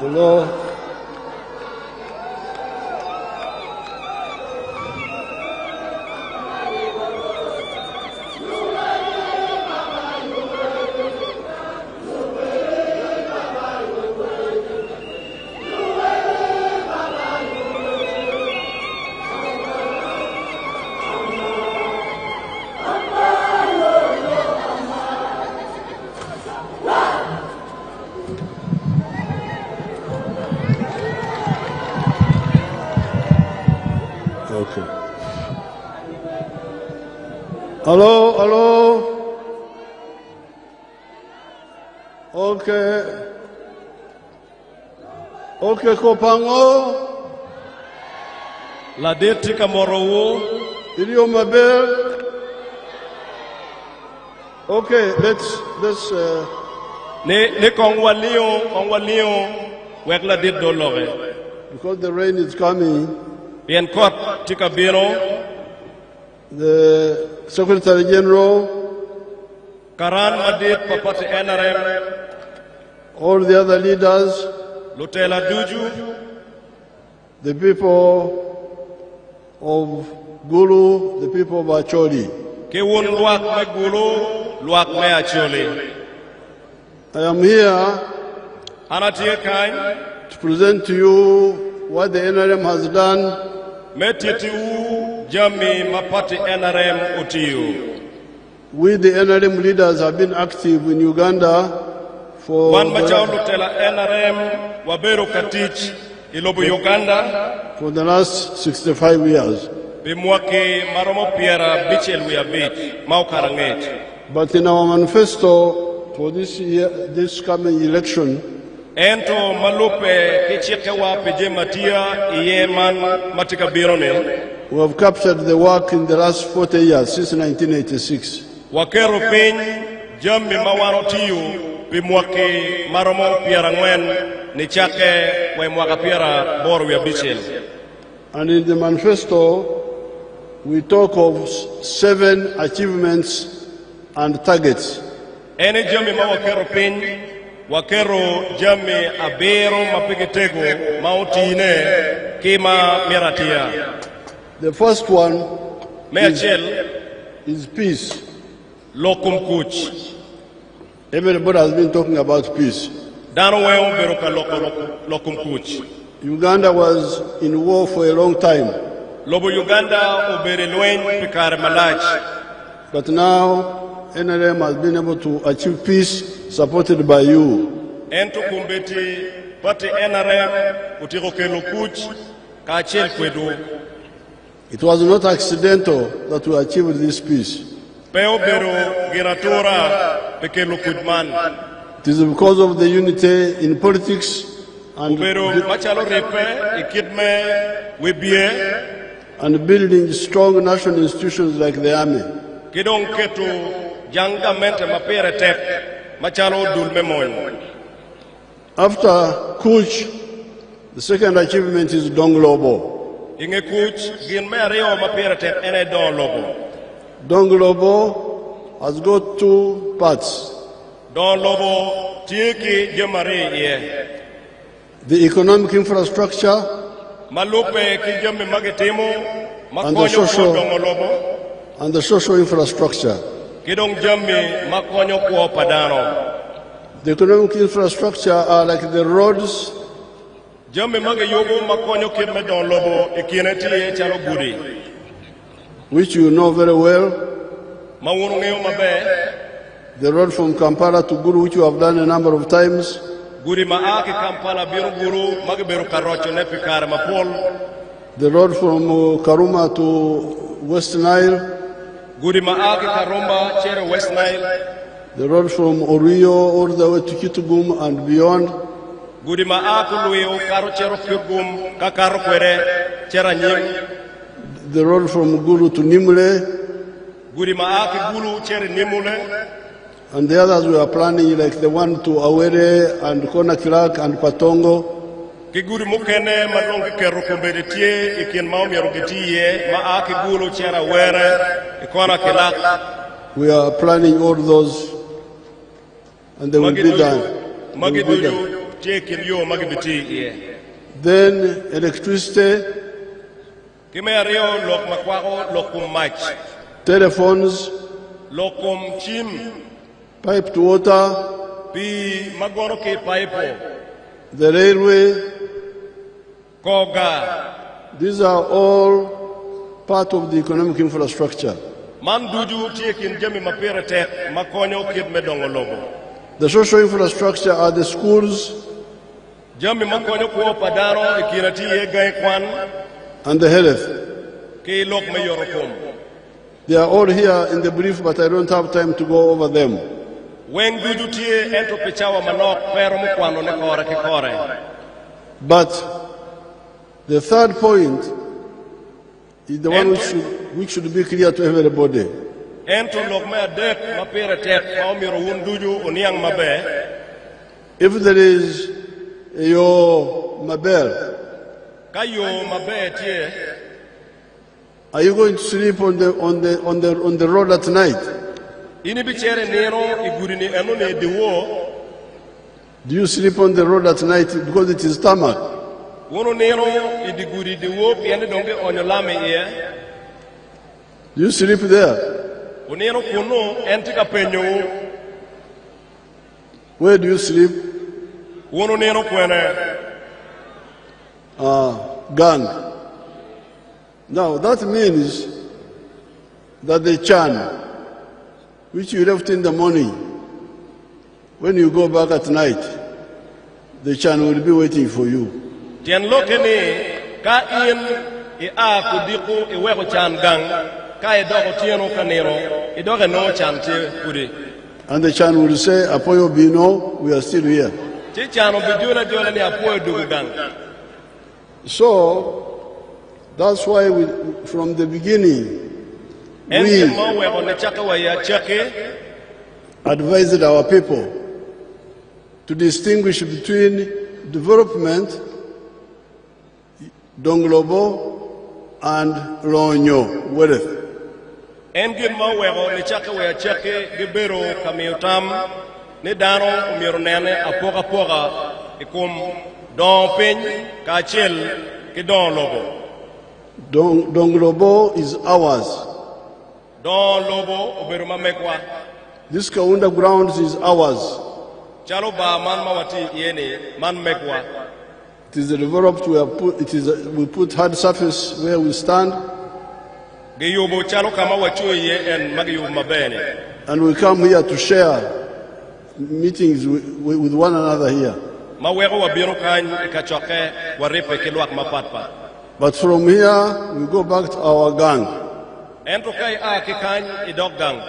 Hello. Okay. Hello. Okay. Okay, Kopango. La detika morowo. Ilio Mabel. Okay, let's Ne kongwalion wek la dit dolore. because the rain is coming, Bien kot tika biro. the Secretary General, Karan madit papati NRM. all the other leaders, Lutela duju. the people of Gulu, the people of Acholi. Ke won luak me Gulu, luak me acholi. I am here Anatie kain. to present to you what the NRM has done Metiti u jami mapati NRM utiyu. We, the NRM leaders, have been active in Uganda for Wan machao lutela NRM wabero katich ilobu Uganda. the last 65 years. Bimwaki maromo piera bichel wiabit maukaranget. But in our manifesto for this year, this coming election, Ento malupe kicheke wa peje matia iyeman matika birone. we have captured the work in the last 40 years, since 1986. Wakero pin jambi mawaro tiyu bimwaki maromo piera ngwen ni chake we mwaka piera boru ya bichel. And in the manifesto, we talk of 7 achievements and targets. Ene jambi mawakero pin wakero jambi abero mapigitego mautine kima miratia. The first one Meachel is peace. lokum kuch. Everybody has been talking about peace. Dano weo beroka lokum kuch. Uganda was in war for a long time, Lobo Uganda ubere lwen pikare malach. but now NRM has been able to achieve peace, supported by you. Ento kumbeti pati NRM utiko kelo kuch kachel kwedu. It was not accidental that we achieved this peace. Peo bero giratura pekelo kudman. It is because of the unity in politics and, Ubero machalo repe ikidme webie. and building strong national institutions like the army. Kidong ketu janga mente mapere tep machalo dulme moy. After Kuch, the second achievement is Donglobo. Inge kuch gin me areo mapere tep ene don lobo. Donglobo has got 2 parts. Don lobo tieki jemare ye. The economic infrastructure Malupe kijambi magetimo And the makonyo social- kwa dongo lobo. and the social infrastructure. Kidong jambi makonyo kwa padano. The economic infrastructure are like the roads, Jambi mage yogo makonyo kidme don lobo ikineti ye chalo gudi. which you know very well. Mawunu ngeo mabe. The road from Kampala to Gulu, which you have done a number of times. Gudi maaki Kampala biru guru mage biru karocho ne pikare mapol. The road from Karuma to West Nile. Gudi maaki Karumba chere West Nile. The road from Orio all the way to Kitugum and beyond. Gudi maaki luyo karo chero Kitgum kakaro kwere chera nyim. The road from Gulu to Nimule. Gudi maaki Gulu chere Nimule. And the others we are planning, like the one to Awere and Konakilak and Patongo. Kiguri mukene madongi kero kombedetie ikin maumi yarugitiye maaki Gulu chera were ikona kilak. We are planning all those, and they will be done. They will be done. Magiduju taking yo magibiti. Then electricity, Kimerio lok makwako lokum match. telephones, Lokum chim piped water, pi magoro ke paipo. the railway. Koga. These are all part of the economic infrastructure. Man duju taking jami mapere tek makonyo kid medongo lobo. The social infrastructure are the schools Jami makonyo ko padaro ikirati ye gay kwan and the health. ke lok me yorokom. They are all here in the brief, but I don't have time to go over them. Weng duju tie ento pichawa manok pero mo kwano ne kore ke kore. But the third point is the one which should be clear to everybody. Ento lok me adek mapere tek maomiro wun duju uniang mabe. If there is your mabel, Kayo mabe tie. are you going to sleep on the road at night? Ini bichere nero igurini eno ne diwo. Do you sleep on the road at night because it is tarmac? Wono nero idiguri diwo piende donge onyolame ye. Do you sleep there? Unero kuno entika penyo. Where do you sleep? Wono nero kwene. Gang. Now that means that the chan, which you left in the morning, when you go back at night, the chan will be waiting for you. Tien lokene ka in I a kudiku I weko chan gang ka I dogo tieno kanero I doge no chan te kudi. And the chan will say, Apoyo Bino, we are still here. Chi chano bijuna jona ni apoyo dugu gang. So, that's why from the beginning, we mo weko ne chaka wa ya chake. advised our people to distinguish between development, Donglobo, and Lonyo, wealth. Engin mo weko ne chaka wa ya chake gibero kamiotam ne dano umiro nene apoka poka ikum don piny ka chel ki don lobo. Donglobo is ours. Don lobo oberu mamekwa. This Kaunda grounds is ours. Chalo ba man mawati yene man mekwa. It is developed. We put hard surface where we stand, Giyubo chalo kama wachuye en magiyubo mabene. and we come here to share meetings with one another here. Maweko wabiro kany ikachoke waripe kilwak mapatpa. But from here, we go back to our gang. Ento kai a kikany idog gang.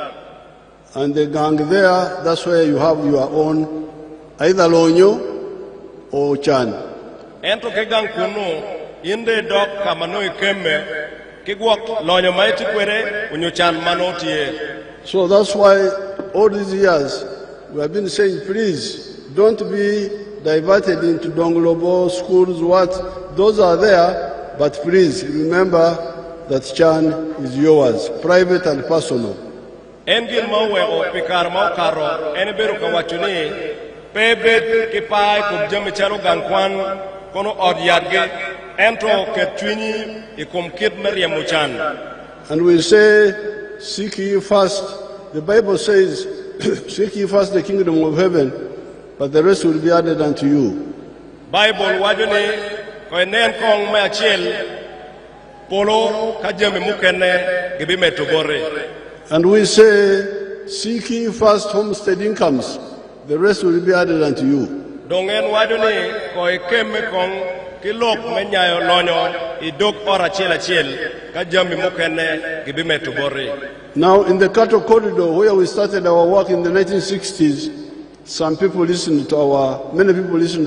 And the gang there, that's where you have your own, either Lonyo or Chan. Ento ke gang kuno inde dog kamano ikeme kigwak lonyo maiti kwere unyochan manotie. So that's why all these years, we have been saying, please, don't be diverted into Donglobo schools, what? Those are there, but please remember that Chan is yours, private and personal. Engin mo weko pikar mo karo beru kawachuni pebet kipai kubjami chalo gangkwan kono odyadge ento ketwini ikum kit meriamuchan. And we say, seek ye first. The Bible says, seek ye first the kingdom of heaven, but the rest will be added unto you. Bible wajuni koinen kong me achiel polo kajami mukene gibime tugore. And we say, seek ye first homestead incomes, the rest will be added unto you. Dongen wajuni koi keme kong kilok menyayo lonyo idok ora achiel kajami mukene gibime tugore. Now, in the cattle corridor where we started our work in the 1960s, many people listened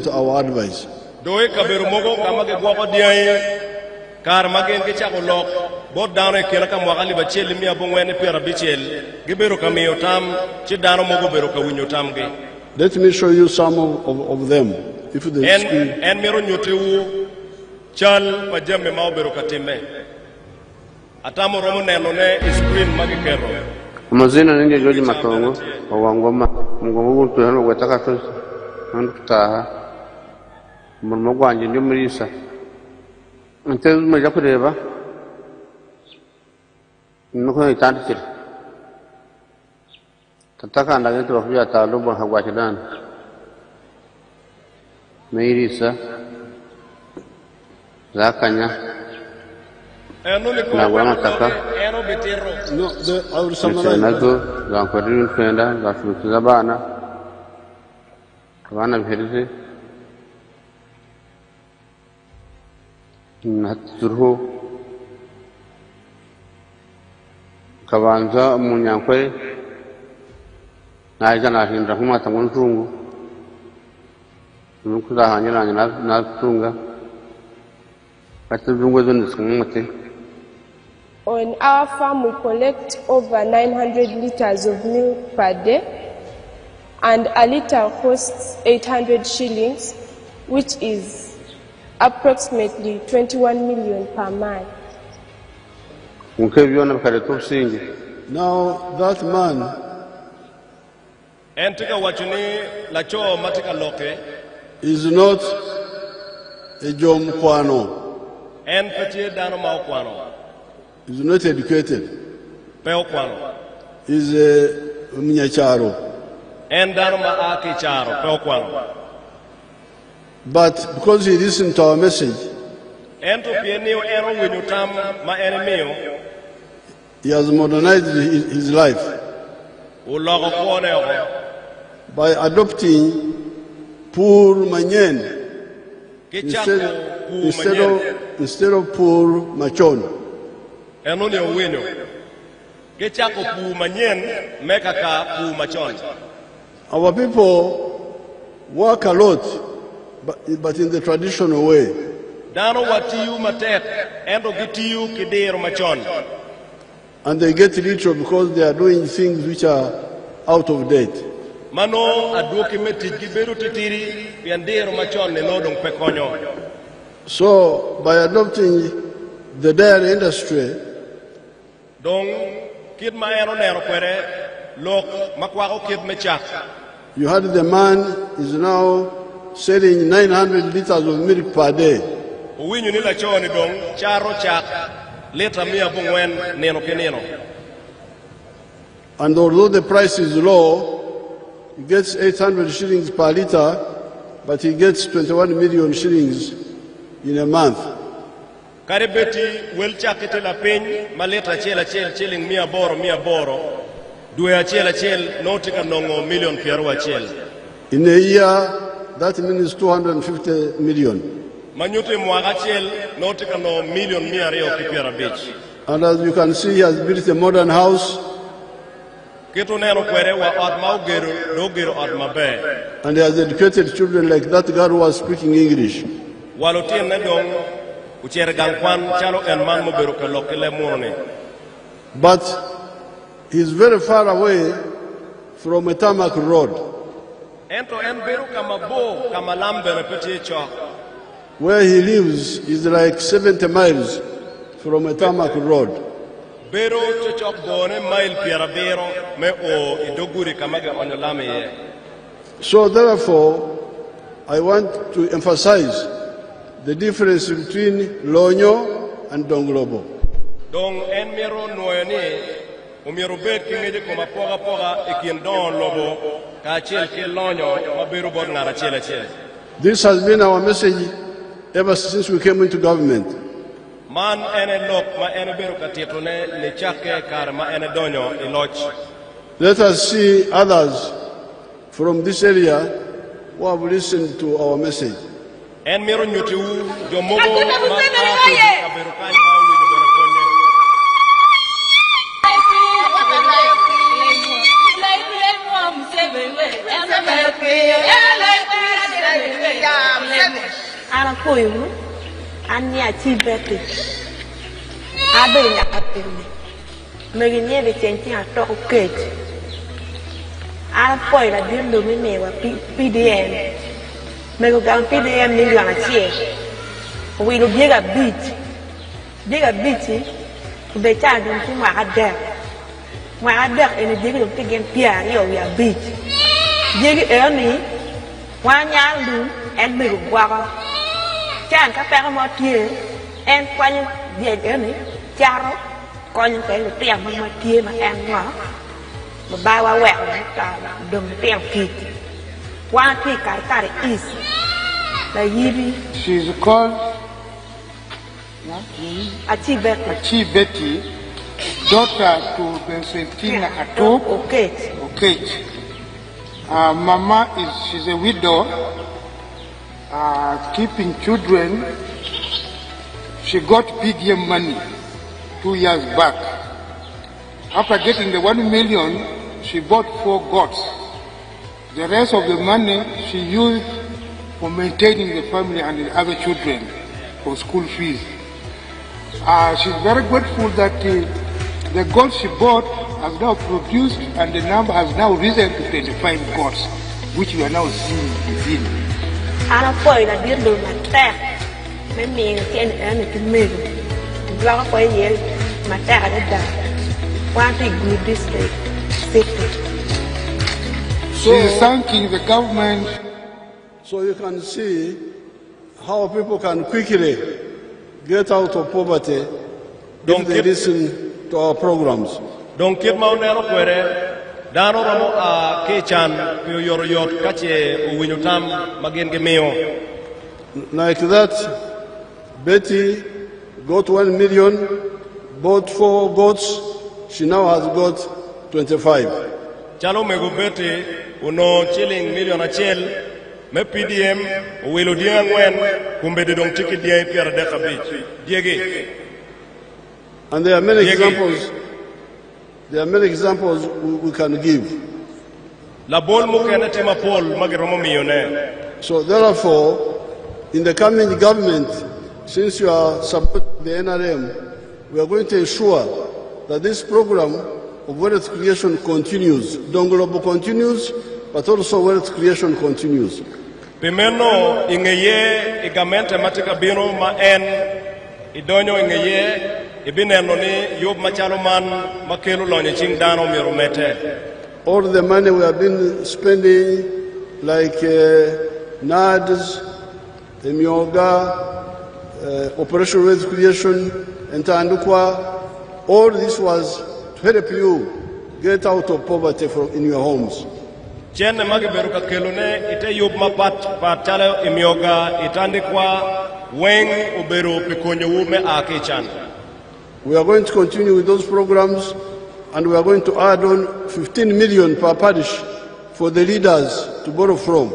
to our advice. Doi kabiru mogo kamage gwako diaye kar magen ke chako lok bod dano kela kam wakali bachel mi abongwene pera bichel giberu kamiyo tam chi dano mogo beru kawinyo tam ge. Let me show you some of them. If they en mero nyotewu chal pajame mao beru katime atamo romo neno ne screen magikero. Amazina ninge George Matongo, Owangoma, Mungu Tuhano Wataka First, and Taha, mun magwanji nyumrisa ante ma jakureba nuko itantir tataka ndaga to ya talu bon hagwachidan meirisa zakanya na wana taka no I will summarize nazo za kwadiru fenda za futu bana wana bherese naturu kabanza munyankwe naija nahinda kuma tanguntungu nukuza hanyana na tunga katubungo zonde. On our farm, we collect over 900 liters of milk per day, and a liter costs 800 shillings, which is approximately 21 million per month. Now that man is not a Jom Kwano. He's not educated. He's a Mnyacharo. But because he listened to our message, he has modernized his life by adopting poor manyen instead of poor machon. Our people work a lot, but in the traditional way. And they get richer because they are doing things which are out of date. So, by adopting the dairy industry, you had the man is now selling 900 liters of milk per day. And although the price is low, he gets 800 shillings per liter, but he gets 21 million shillings in a month. In a year, that means 250 million. And as you can see, he has built a modern house. And he has educated children like that girl who was speaking English. But he's very far away from a tarmac road. Where he lives is like 70 miles from a tarmac road. So therefore, I want to emphasize the difference between Lonyo and Donglobo. This has been our message ever since we came into government. Let us see others from this area who have listened to our message. Poi la dirlo mineva PDM, me lo gan PDM million a cie. We lo biega beat be cha dun ku ma ada ene digi lo tegen pia yo ya beat digi e ni wa nya lu en me lo gwa chan ka pa mo tie en kwany ye ni charo kon cái tiang ma tie ma en ngo ma ba wa we ka dum tiang ki wa ti kar is la yibi. She's called Achi Betty, daughter to Bensentina Ato. Okay. Mama she's a widow, keeping children. She got PDM money 2 years back. After getting the 1 million, she bought 4 goats. The rest of the money she used for maintaining the family and the other children for school fees. She's very grateful that the goats she bought has now produced and the number has now risen to 25 goats, which we are now seeing within. Ana foi la dir do na terre. Même mi tiene ana que medo. Lá foi ele, ma terre da. Quanto good district. She is thanking the government. So you can see how people can quickly get out of poverty if they listen to our programs. Donc kit ma onero kwere dano romo a kechan yor kache uwinyutam magen gemeo. Like that, Betty got 1 million, bought 4 goats, she now has got 25. Chalo mego Betty uno chilling million achel me PDM uwilo diangwen kumbede dong tiki dia piara deka beach diege. And there are many examples. There are many examples we can give. La bol mo kena tema pol magiromo millionaire. So therefore, in the coming government, since you are supporting the NRM, we are going to ensure that this program of wealth creation continues. Dongolobo continues, but also wealth creation continues. Pimeno ingeye igamente matika bino ma en idonyo ingeye ibineno ni yob machalo man makelo lonye ching dano mirumete. All the money we have been spending, like NADS, Emioga, Operation Wealth Creation, and Tandukwa, all this was to help you get out of poverty in your homes. Chene mageberu ka kelone ite yob mapat patale Emioga itandikwa weng oberu pikonyo ume akichan. We are going to continue with those programs, and we are going to add on 15 million per parish for the leaders to borrow from.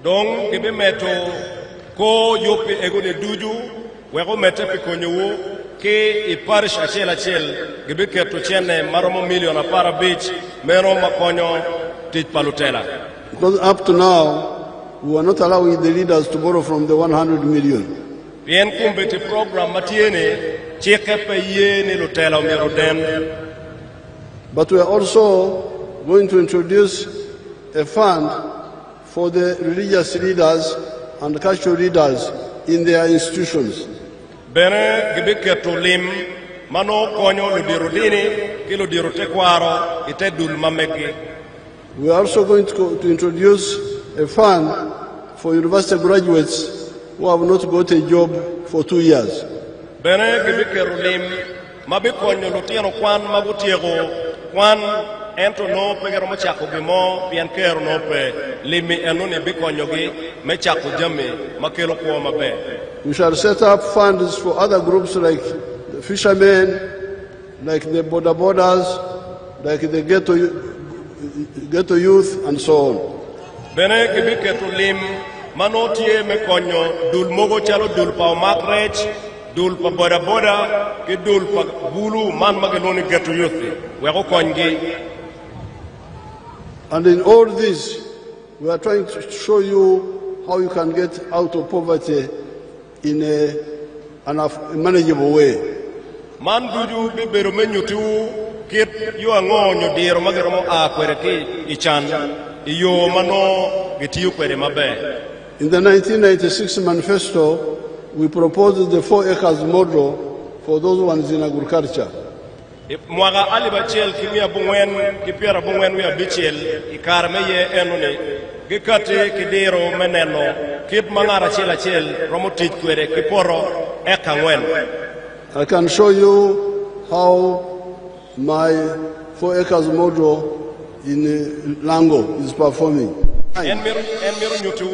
Dong gibe meto ko yopi egone duju wego mete pikonyo ke I parish achel gibe keto chene maromo million apara beach mero makonyo tich palutela. Because up to now, we are not allowing the leaders to borrow from the 100 million. Bien kumbeti program matiene chikepe yene lutela umero den. But we are also going to introduce a fund for the religious leaders and cultural leaders in their institutions. Bene gibe keto lim mano konyo ludirudini kilo dirute kwaro ite dul mamegi. We are also going to introduce a fund for university graduates who have not got a job for 2 years. Bene gibe keto lim mabikonyo lutiano kwan magutiego kwan ento no pegero machako gimo pian kero no pe limi enune bikonyo gi mechako jami makelo kwa mabe. We shall set up funds for other groups like the fishermen, like the border borders, like the ghetto youth, and so on. Bene gibe keto lim manotie mekonyo dul mogo chalo dul pa makrech dul pa boda boda ke dul pa Gulu man mageloni ghetto youth wego kongi. And in all this, we are trying to show you how you can get out of poverty in a manageable way. Man duju bibero menyutu kit yo angonyo diro magero akwereki ichan iyo mano gitiyo kwere mabe. In the 1996 manifesto, we proposed the 4 acres model for those ones in agriculture. Mwaga alibachel kimia bungwen kipiara bungwen wi abichel ikarmeye enone gikati kidiro meneno kit mangara chela chel romo tich kwere kiporo eka ngwen. I can show you how my 4 acres model in Lango is performing. En miru nyutu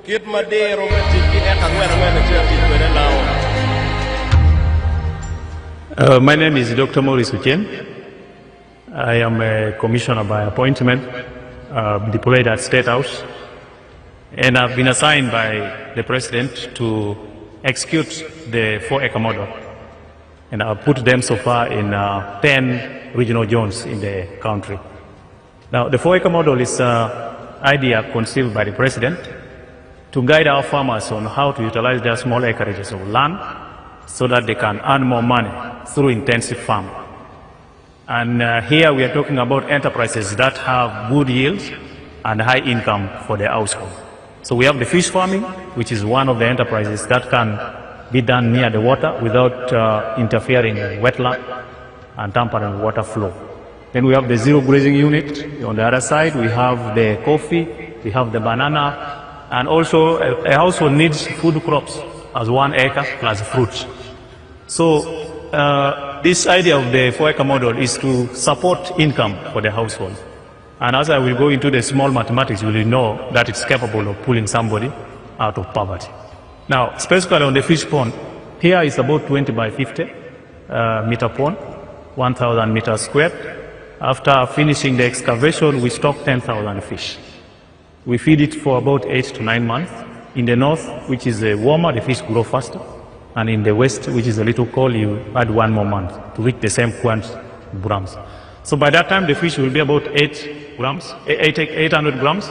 kit made romo tich eka ngwen chela tich kwere lao. My name is Dr. Maurice Uchem. I am a commissioner by appointment, deployed at State House, and I've been assigned by the President to execute the 4-acre model. And I've put them so far in 10 regional zones in the country. Now, the 4-acre model is an idea conceived by the President to guide our farmers on how to utilize their small acreages of land so that they can earn more money through intensive farming. And here we are talking about enterprises that have good yields and high income for their household. So we have the fish farming, which is one of the enterprises that can be done near the water without interfering in wetland and tampering with water flow. Then we have the zero grazing unit. On the other side, we have the coffee, we have the banana, and also a household needs food crops as 1 acre plus fruits. So this idea of the 4-acre model is to support income for the household. And as I will go into the small mathematics, you will know that it's capable of pulling somebody out of poverty. Now, specifically on the fish pond, here is about 20 by 50 meter pond, 1,000 meters squared. After finishing the excavation, we stock 10,000 fish. We feed it for about 8 to 9 months. In the north, which is warmer, the fish grow faster. And in the west, which is a little cold, you add 1 more month to reach the same quantity of grams. So by that time, the fish will be about 800 grams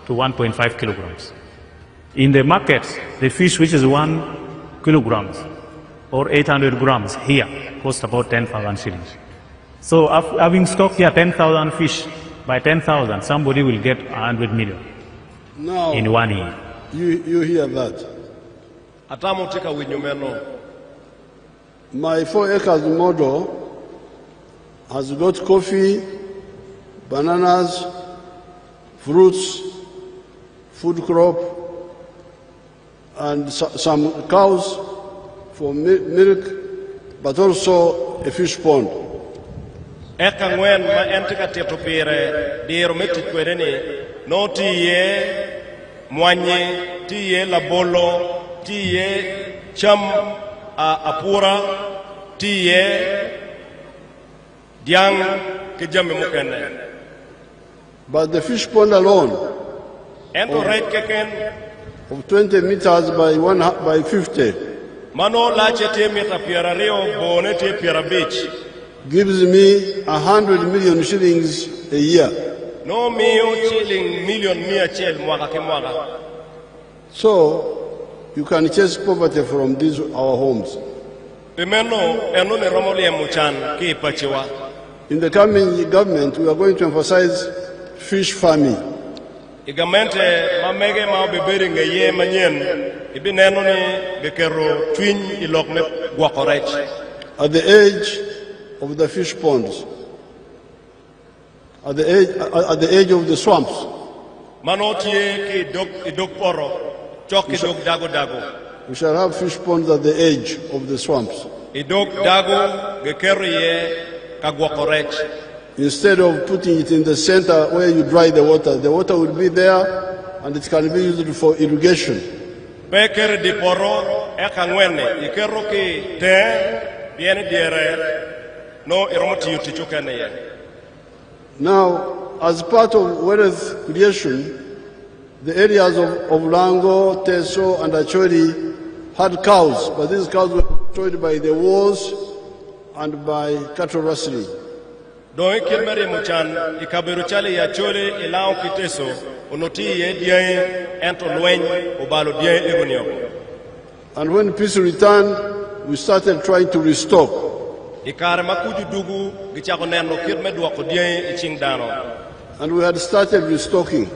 to 1.5 kilograms. In the market, the fish which is 1 kilogram or 800 grams here costs about 10,000 shillings. So having stocked here 10,000 fish, by 10,000, somebody will get 100 million now, in 1 year. You hear that? My 4 acres model has got coffee, bananas, fruits, food crop, and some cows for milk, but also a fish pond. Eka ngwen ma entika teto pire diro meti kwereni no tiye mwanye tiye labolo tiye cham apura tiye diang kijame mukene. But the fish pond alone Ento right keken of 20 meters by 50 mano lache te meta pira reo bone te pira beach gives me 100 million shillings a year. No mio chilling million mia chel mwaka ke mwaka. So you can chase poverty from these our homes. In the coming government, we are going to emphasize fish farming. At the edge of the fish ponds, at the edge of the swamps. We shall have fish ponds at the edge of the swamps. Instead of putting it in the center where you dry the water will be there and it can be used for irrigation. Now, as part of wealth creation, the areas of Lango, Teso, and Acholi had cows, but these cows were destroyed by the wars and by cattle rustling. And when peace returned, we started trying to restock. And we had started restocking.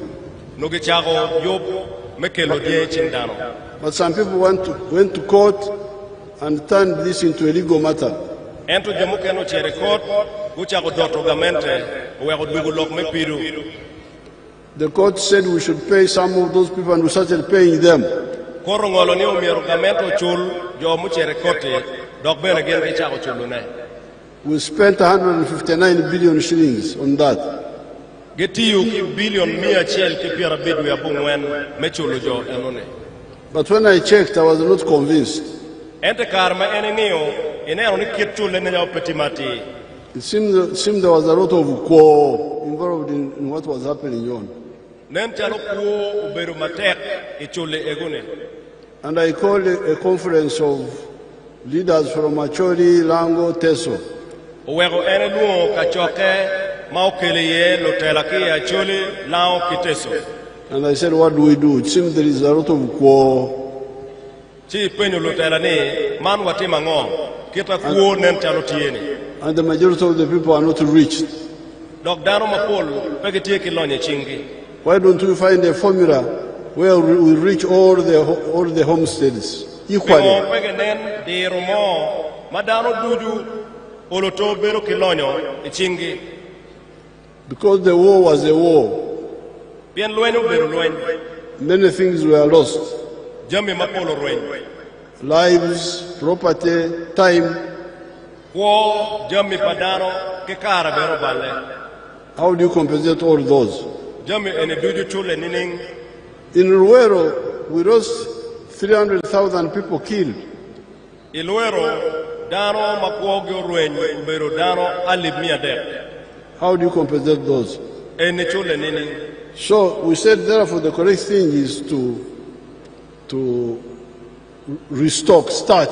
But some people went to court and turned this into a legal matter. The court said we should pay some of those people, and we started paying them. Korongolo ni umiero gamento chul jo muchere kote dok bene gen ke chako chulune. We spent 159 billion shillings on that. Getiyu ki billion 100 ki piera bidu ya bungwen me chulu jo enone. But when I checked, I was not convinced. Ente karma ene ngiyo ene ni kit chule ne nyao petimati. It seemed there was a lot of war involved in what was happening on. Nen chalo kuo uberu matek I chule egune. And I called a conference of leaders from Acholi, Lango, Teso. Uwego ene luo kachoke maukele ye lotela ki Acholi, Lao Kiteso. And I said, what do we do? It seems there is a lot of war. Chi penyo lotela ni man watima ngo kita kuo nen chalo tieni. And the majority of the people are not reached. Dok dano mapol pegetie kilonye chingi. Why don't we find a formula where we reach all the homesteads equally? Because the war was a war. Many things were lost. Lives, property, time. How do you compensate all those? In Luero, we lost 300,000 people killed. How do you compensate those? So we said, therefore, the correct thing is to restock, start.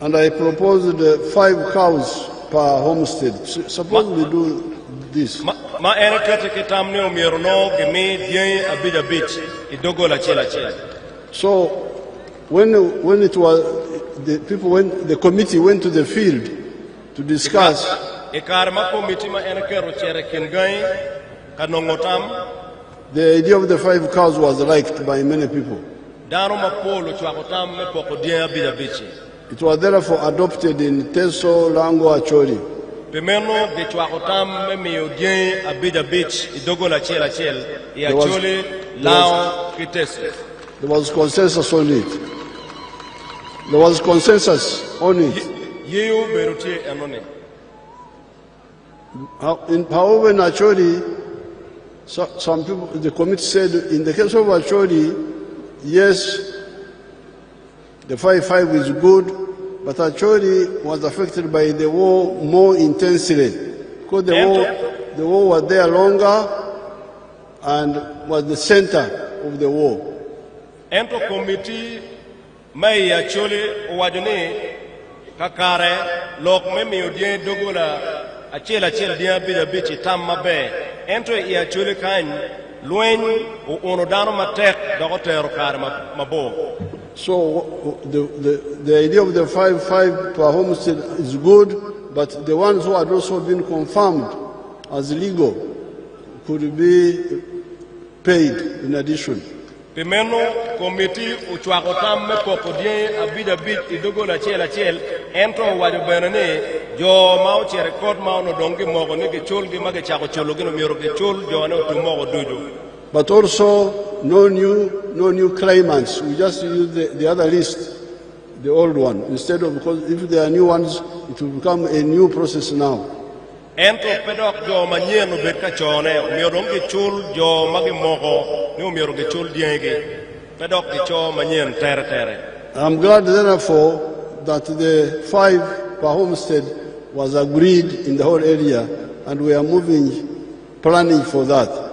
And I proposed 5 cows per homestead. Suppose we do this. So when the committee went to the field to discuss, the idea of the 5 cows was liked by many people. It was therefore adopted in Teso, Lango, Acholi. There was consensus on it. There was consensus on it. However, in Acholi, some people, the committee said, in the case of Acholi, yes, the 5-5 is good, but Acholi was affected by the war more intensely, because the war was there longer and was the center of the war. Ento committee mai Acholi wajone kakare lok memi odie dogola achela dia bila bichi tamma be ento I Acholi kan luen onodano matek dogotero kare mabo. So the idea of the 5-5 per homestead is good, but the ones who had also been confirmed as legal could be paid in addition. Pimeno committee uchuakotam me pokodie abida bit idogola chela ento wajo benane jo mau chere record mau no dongi mogo ne ke chol gi mage chako cholo gi no miro ke chol jo ne to mogo duju. But also no new claimants. We just use the other list, the old one, instead of, because if there are new ones, it will become a new process now. Ento pedok jo manye no bet ka chone miro dongi chol jo mage mogo ne miro ke chol dienge pedok ke cho manye tere. I'm glad therefore that the 5 per homestead was agreed in the whole area, and we are planning for that.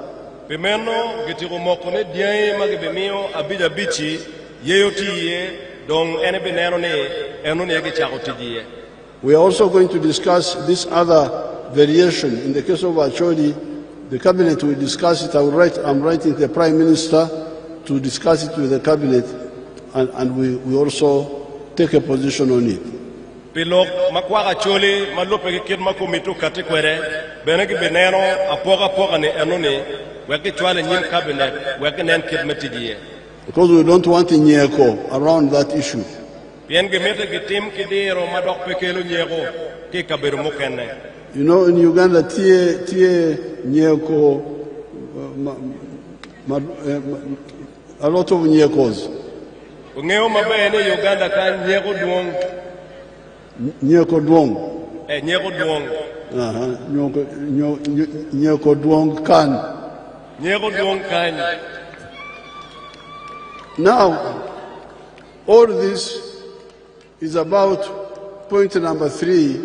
Pimeno gitigo mokone dieng magebemio abida bichi yeyotiye dong ene benero ne enone yake chakotijie. We are also going to discuss this other variation. In the case of Acholi, the cabinet will discuss it. I'm writing to the Prime Minister to discuss it with the cabinet, and we also take a position on it. Pilok makwa Acholi malupe ke kid makomitu katikwere benegi benero apoga ne enone. Because we don't want Nyeko around that issue. Pien gemete gitim kidiro madok pekelu nyego ki kabiru mukene. You know, in Uganda, tie nyeko, a lot of nyekos. Ungeo mabe ni Uganda kan nyego duong. Nyeko duong. Nyego duong. Nyeko duong kan. Nyego duong kan. Now, all this is about point number 3,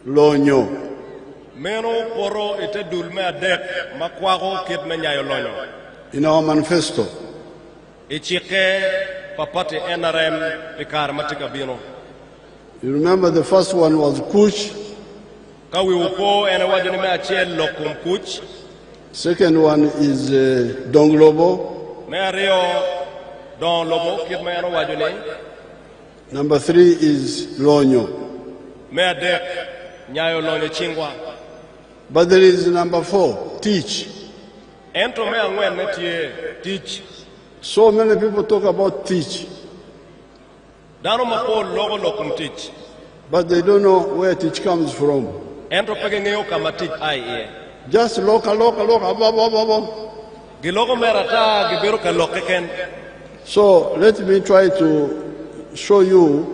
lonyo. Meno poro ite dulme adek makwago kitme nyayo lonyo. In our manifesto. Ichike papate NRM pikar matika bino. You remember the first one was Kuch. Kawi upo ene wajani me achel lokum Kuch. Second one is Donglobo. Me ario Don Lobo kitme ene wajani. Number 3 is Lonyo. Me adek nyayo lonyo chingwa. But there is number 4, teach. Ento me angwen netie teach. So many people talk about teach. Dano mapo logo lokum teach. But they don't know where teach comes from. Ento pege ngeo kama teach ai. Just local. Gilogo merata gibiru ka lokeken. So let me try to show you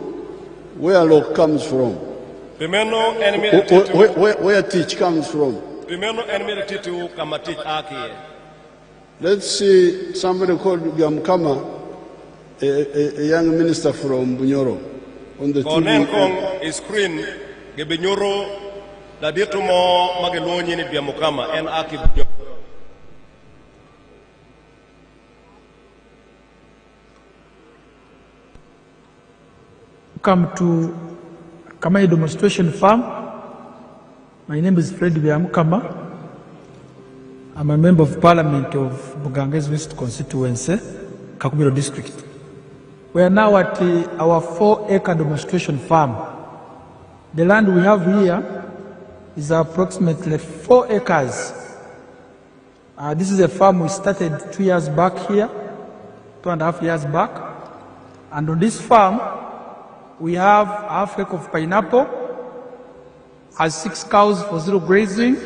where loc comes from. Pimeno enemy Where teach comes from. Pimeno enemy titu kama teach aki. Let's see somebody called Gamkama, a young minister from Bunyoro, on the Konen TV. kong screen gebinyoro da dietu mo magelonyi ni biamukama en aki bunyoro. Welcome to Kamai Demonstration Farm. My name is Fred Biamukama. I'm a member of Parliament of Buganges West Constituency, Kakubiro District. We are now at our 4-acre demonstration farm. The land we have here is approximately 4 acres. This is a farm we started 2 years back here, 2.5 years back. And on this farm, we have half acre of pineapple, has 6 cows for zero grazing.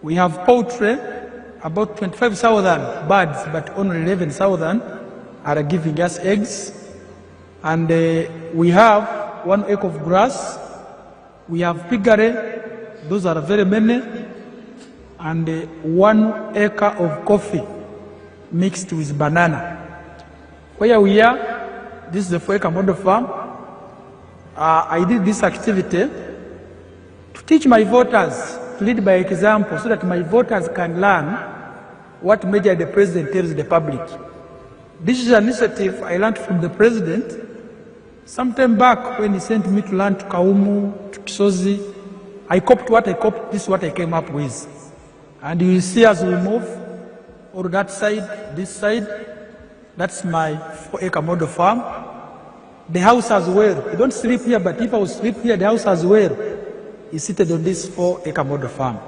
We have poultry, about 25,000 birds, but only 11,000 are giving us eggs. And we have 1 acre of grass. We have piggery, those are very many. And 1 acre of coffee mixed with banana. Where we are, this is the 4-acre model farm. I did this activity to teach my voters to lead by example so that my voters can learn what measure the president tells the public. This is an initiative I learned from the president sometime back when he sent me to learn to Kaumu, to Kisozi. I copied what I copied, this is what I came up with. And you will see as we move, or that side, this side, that's my 4-acre model farm. The house as well. You don't sleep here, but if I would sleep here, the house as well is seated on this 4-acre model farm.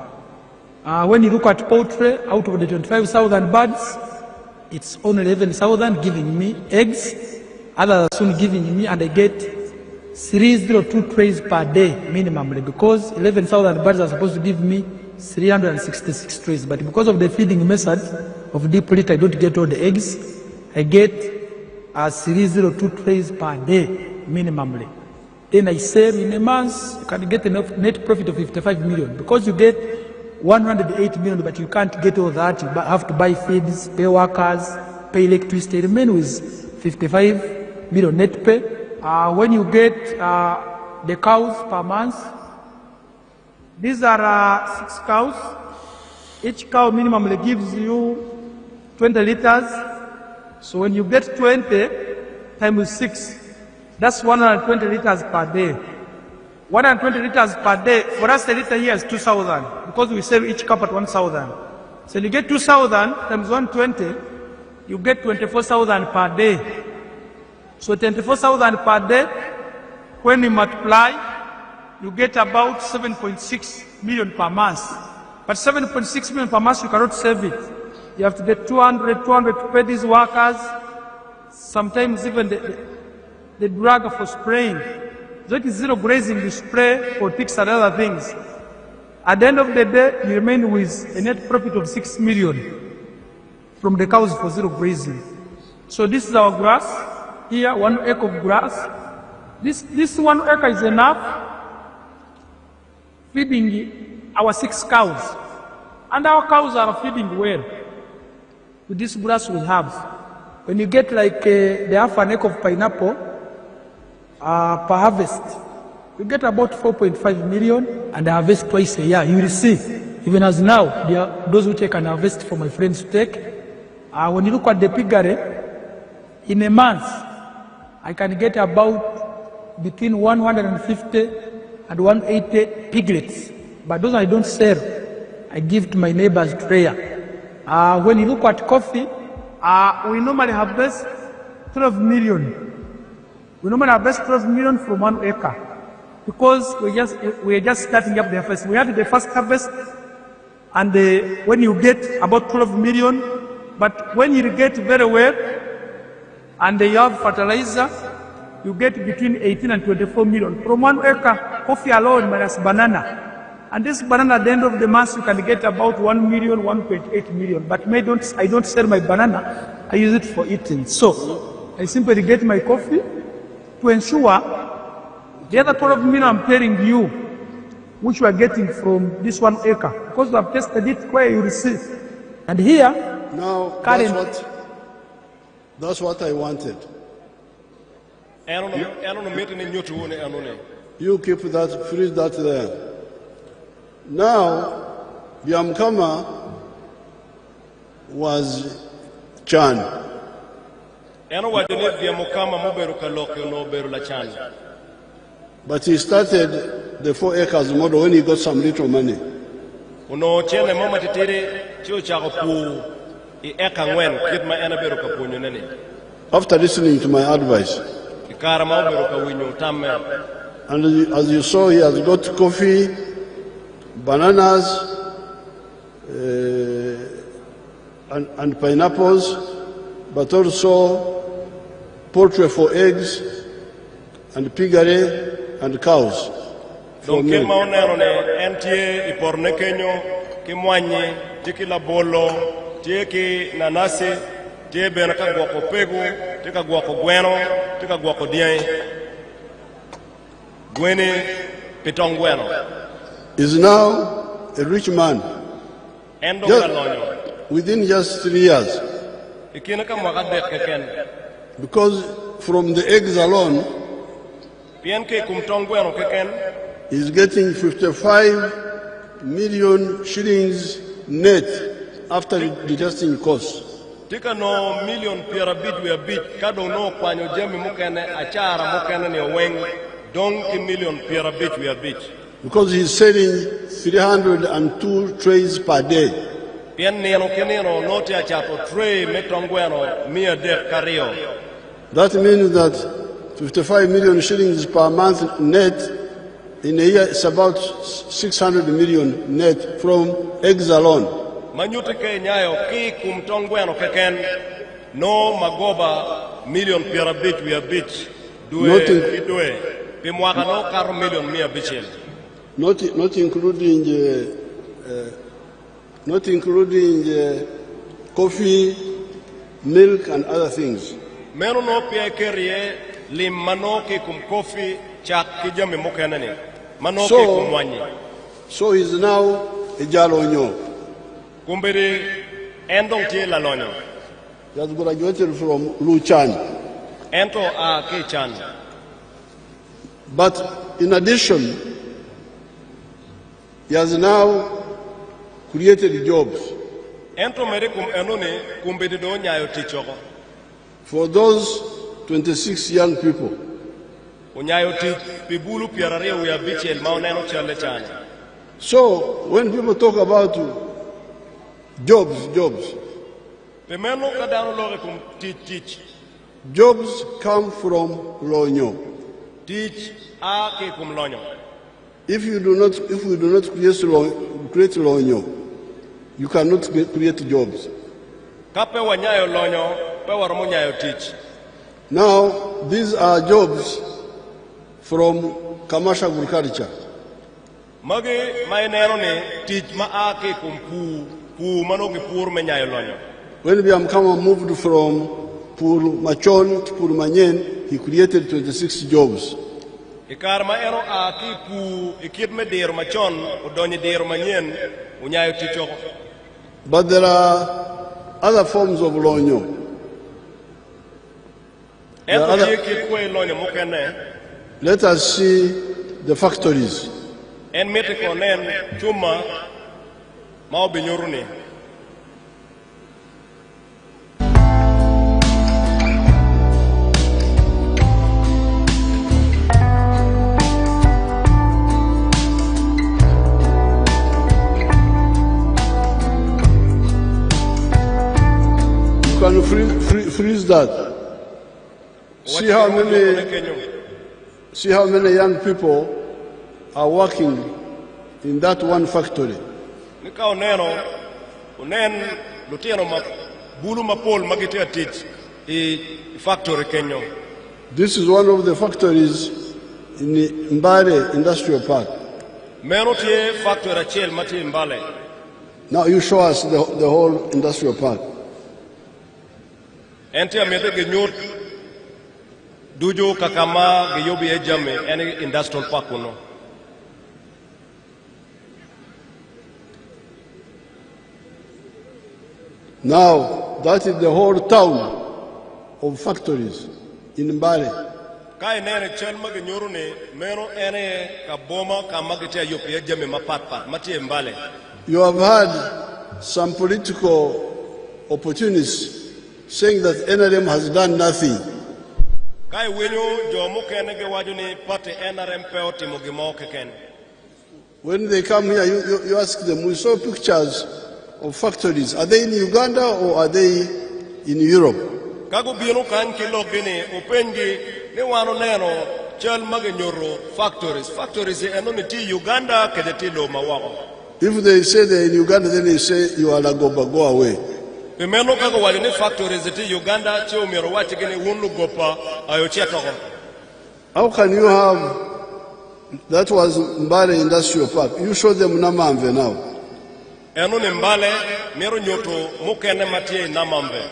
When you look at poultry, out of the 25,000 birds, it's only 11,000 giving me eggs. Others are soon giving me, and I get 302 trays per day minimally, because 11,000 birds are supposed to give me 366 trays. But because of the feeding method of deep litter, I don't get all the eggs. I get 302 trays per day minimally. Then I sell in a month, you can get a net profit of 55 million. Because you get 108 million, but you can't get all that. You have to buy feeds, pay workers, pay electricity. Remain with 55 million net pay. When you get the cows per month, these are 6 cows. Each cow minimally gives you 20 liters. So when you get 20 times 6, that's 120 liters per day. 120 liters per day, for us a liter here is 2,000, because we sell each cup at 1,000. So you get 2,000 times 120, you get 24,000 per day. So 24,000 per day, when you multiply, you get about 7.6 million per month. But 7.6 million per month, you cannot save it. You have to get 200 to pay these workers. Sometimes even the drug for spraying. That is zero grazing, you spray for ticks and other things. At the end of the day, you remain with a net profit of 6 million from the cows for zero grazing. So this is our grass. Here, 1 acre of grass. This 1 acre is enough feeding our 6 cows. And our cows are feeding well with this grass we have. When you get like the half an acre of pineapple per harvest, you get about 4.5 million and I harvest twice a year. You will see, even as now, there are those who take and harvest for my friends to take. When you look at the piggery, in a month, I can get about between 150 and 180 piglets. But those I don't sell, I give to my neighbors to rear. When you look at coffee, we normally harvest 12 million. We normally harvest 12 million from 1 acre because we're just starting up the harvest. We had the first harvest, and when you get about 12 million, but when you irrigate very well, and you have fertilizer, you get between 18 and 24 million. From 1 acre, coffee alone minus banana. And this banana at the end of the month, you can get about 1 million, 1.8 million. But I don't sell my banana, I use it for eating. So, I simply get my coffee to ensure the other 12 million I'm telling you, which we are getting from this 1 acre. Because we have tested it where you receive. And here, now, that's what I wanted. You keep that, freeze that there. Now, Biamkama was Chan. But he started the 4 acres model when he got some little money. After listening to my advice. And as you saw, he has got coffee, bananas, and pineapples, but also poultry for eggs, and piggery, and cows for milk. Is now a rich man. Within just 3 years. Because from the eggs alone, he's getting 55 million shillings net after deducting costs. Because he's selling 302 trays per day. That means that 55 million shillings per month net in a year is about 600 million net from eggs alone. No magoba million pirabit we are beach. Not including coffee, milk, and other things. So he's now a jalonyo. He has graduated from Luchan. But in addition, he has now created jobs for those 26 young people. So when people talk about jobs come from Lonyo. If we do not create Lonyo, you cannot create jobs. Now, these are jobs from commercial agriculture. Magi mai nero ne tich ma ake kum pu mano ki pur me nyayo lonyo. When Biamkama moved from Pur Machon to Pur Manyen, he created 26 jobs. Ikar ma ero aki pu ikit me der machon udonye der manyen unyayo tichoko. But there are other forms of lonyo. Let us see the factories. En metiko nen chuma mau binyoruni. You can freeze that. See how many young people are working in that one factory. Nika unen lutiano ma bulu mapol magite teach e factory Kenya. This is one of the factories in the Mbale Industrial Park. Meno tie factory chel mati Mbale. Now you show us the whole industrial park. Ente amete genyot dujo kakama geyobi ejame any industrial park uno. Now, that is the whole town of factories in Mbale. Kai nene chelma genyorune meno ene kaboma kamagite yopi ejame mapatpa mati Mbale. You have had some political opportunists saying that NRM has done nothing. Kai wenyo jomo kene ge wajuni pate NRM peoti mogimo keken. When they come here, you ask them, we saw pictures of factories. Are they in Uganda or are they in Europe? Kago bino kan kilo gini upengi ni wano neno chel magenyoro factories. Factories enoniti Uganda kedeti lo mawako. If they say they're in Uganda, then they say you are Lagoba, go away. Pimeno kago wajuni factories eti Uganda che umiro wachi gini wunu gopa ayochia toko. How can you have, that was Mbale Industrial Park. You show them Namamve now. Eno ni Mbale, miro nyoto mukene matie Namamve.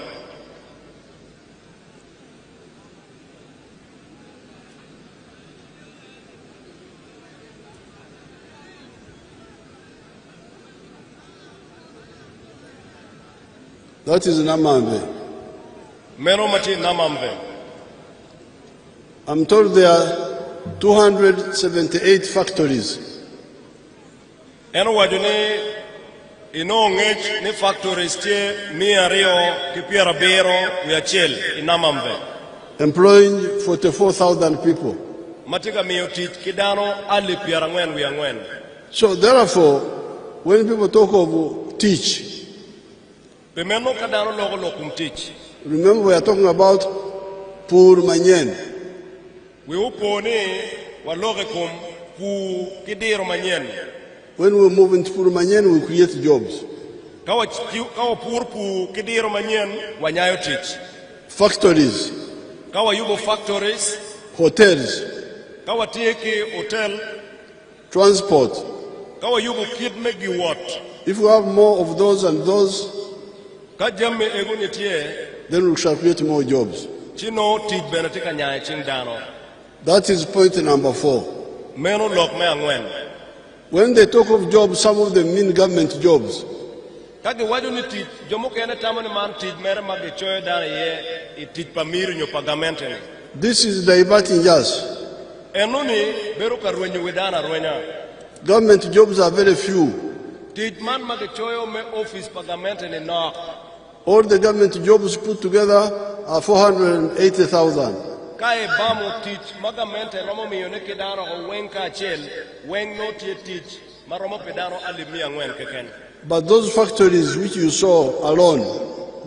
That is Namamve. Mero mati Namamve. I'm told there are 278 factories. Eno wajuni ino ngech ni factories tie miario kipiera bero uyachel inamamve. Employing 44,000 people. Matika miyotich kidano ali piera ngwen uyangwen. So therefore, when people talk of teach, Pimeno kadano logo lokum teach. remember we are talking about Pur Manyen. We uponi waloge kum pu kidiro manyen. When we move into Pur Manyen, we create jobs. Kawa pur pu kidiro manyen wanyayo teach. Factories, Kawa yugo factories. hotels, Kawa tieki hotel. transport. Kawa yugo kid megi what. If we have more of those and those, Kajame egunitie. then we shall create more jobs. Chino teach benetika nyaye ching dano. That is point number 4. Meno lok me angwen. When they talk of jobs, some of them mean government jobs. Kage waju ni teach jomo kene tamani man teach mere mage choyo dana ye teach pamiru nyo pagamente ni. This is diverting us. Enuni beru ka rwenyo wedana rwenya. Government jobs are very few. Teach man mage choyo me office pagamente ni na. All the government jobs put together are 480,000. Kae bamo teach magamente romo miyone kidano o wenka chel weng no tie teach maromo pedano alimia ngwen keken. But those factories which you saw alone,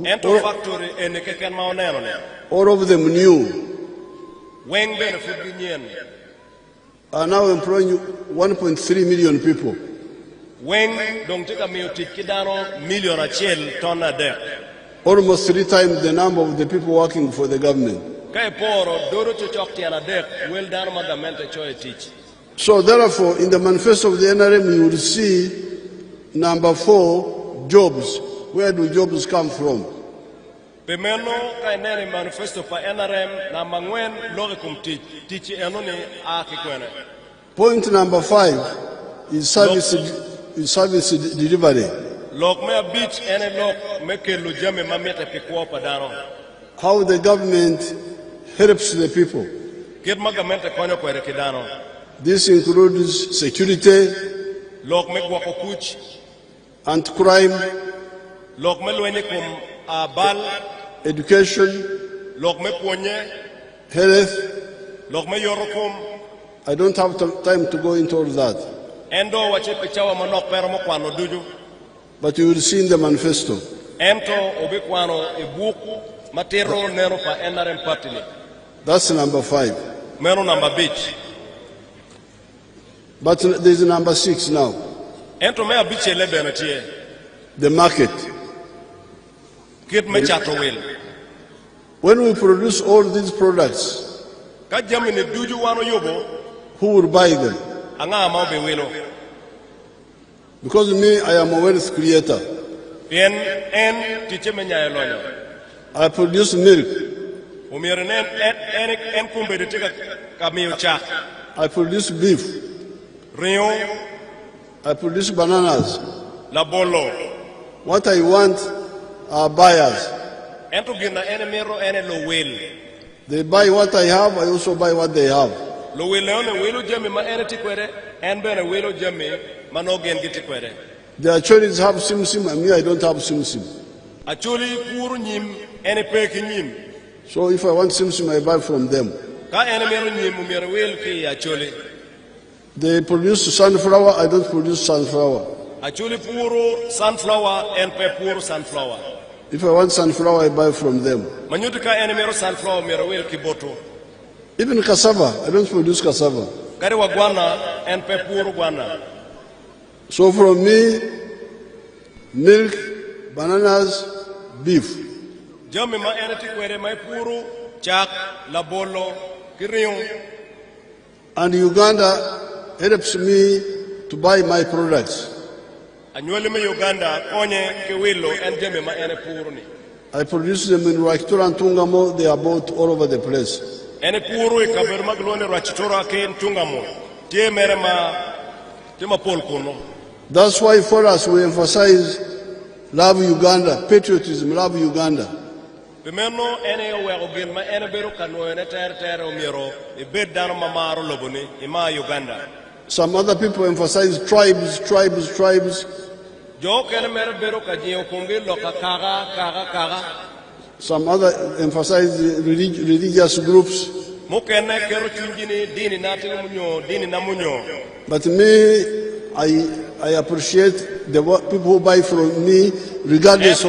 Ento factory ene keken maoneno ne. all of them new, Weng benefit binyen. are now employing 1.3 million people. Weng dong tika miyo teach kidano million achel tona de. Almost 3 times the number of the people working for the government. Kai poro doro chuchok tiana dek wel dan magamente choe teach. So therefore, in the manifesto of the NRM, you will see number 4, jobs. Where do jobs come from? Pemeno kai nene manifesto pa NRM na mangwen loge kum teach enoni a kikwene. Point number 5 is service delivery. Lok me a beach ene lok meke lujame mamete pikwa padano. How the government helps the people. Kid magamente konyo kwere kidano. This includes security, Lok me gwako kuch, anti-crime, lok me lwenye kum bal, education, lok me ponye, health. lok me yorokum, I don't have time to go into all that. endo wache pichawa manok pero mo kwano duju. But you will see in the manifesto. Ento obikwano ibuku matero nero pa NRM party ni. That's number 5. Mero number beach. But there's number 6 now. Ento me a beach elebe no tie. The market. Kid me chato will. When we produce all these products, Ka jami ni duju wano yobo, who will buy them? anga amao be wilo. Because me, I am a wealth creator. Pien en tiche me nyaye lonyo. I produce milk. Umire en kumbe de tika kamiyo chak. I produce beef. Rio, I produce bananas. la bolo. What I want are buyers. Ento gina ene mero ene lo will. They buy what I have, I also buy what they have. Lo will leone wilo jami ma ene tikwere, en bene wilo jami ma no gen giti kwere. The Achoris have simsim and me, I don't have simsim. Acholi puru nyim, ene peki nyim. So if I want simsim, I buy from them. Ka ene mero nyim, umire will ki acholi. They produce sunflower, I don't produce sunflower. Acholi puru sunflower, en pe puru sunflower. If I want sunflower, I buy from them. Manyuti ka ene mero sunflower, mero will ki boto. Even cassava, I don't produce cassava. Kari wa guana, en pe puru guana. So from me, milk, bananas, beef. Jami ma ene tikwere mai puru, chak, la bolo, kiriyon. And Uganda helps me to buy my products. Anywele me Uganda, konye ke wilo, en jami ma ene puru ni. I produce them in Raikitura and Tungamo, they are bought all over the place. Ene puru ikaber maglone rachitora ke en tungamo. Tie mere ma, tie ma pol kuno. That's why for us we emphasize love Uganda, patriotism, love Uganda. Pimeno ene wego gin ma ene beru kanu ene ter omiro, ibed dano mamaro loboni, ima Uganda. Some other people emphasize tribes. Jo kene mere beru kajiyo kungi loka kaga. Some other emphasize religious groups. Mukene kero chunjini dini nati munyo, dini na munyo. But me, I appreciate the people who buy from me, regardless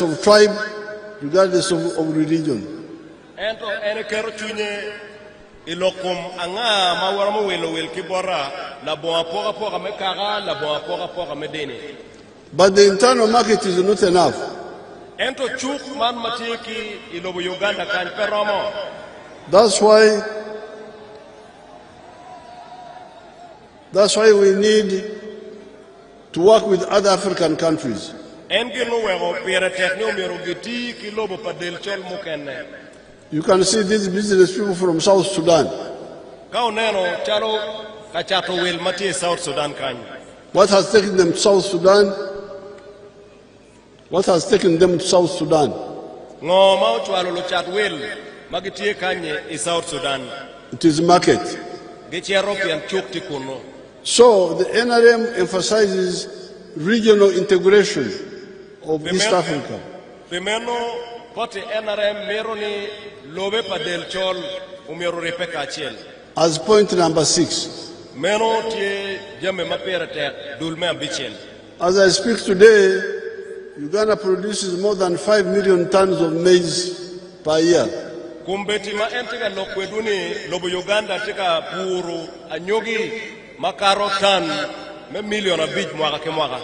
of tribe, regardless of religion. Ento ene kero chunye ilokum anga mawaramo wil kibora la boa poga me kaga la boa poga me dini. But the internal market is not enough. Ento chuk man matiki ilobo Uganda kan peromo. That's why we need to work with other African countries. You can see these business people from South Sudan. What has taken them to South Sudan? What has taken them to South Sudan? It is market. So the NRM emphasizes regional integration of East Africa. As point number 6. As I speak today, Uganda produces more than 5 million tons of maize per year. Kumbetima entega lokweduni lobo Uganda tika puru anyogi makaro tan me million abij mwaka ke mwaka.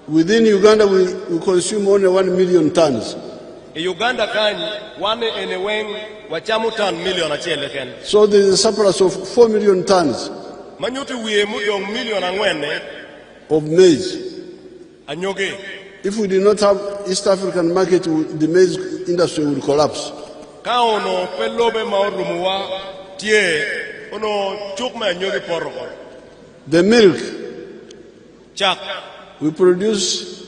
Within Uganda we consume only 1 million tons. E Uganda kany wane ene weng wachamo tan million achiel ken. So there is a surplus of 4 million tons Manyuti wiye mudong million ang'wen of maize. anyoge. If we did not have East African market, the maize industry would collapse. Ka ono pelobe ma orumuwa tie ono chuk ma anyoge poroko. The milk, Chak we produce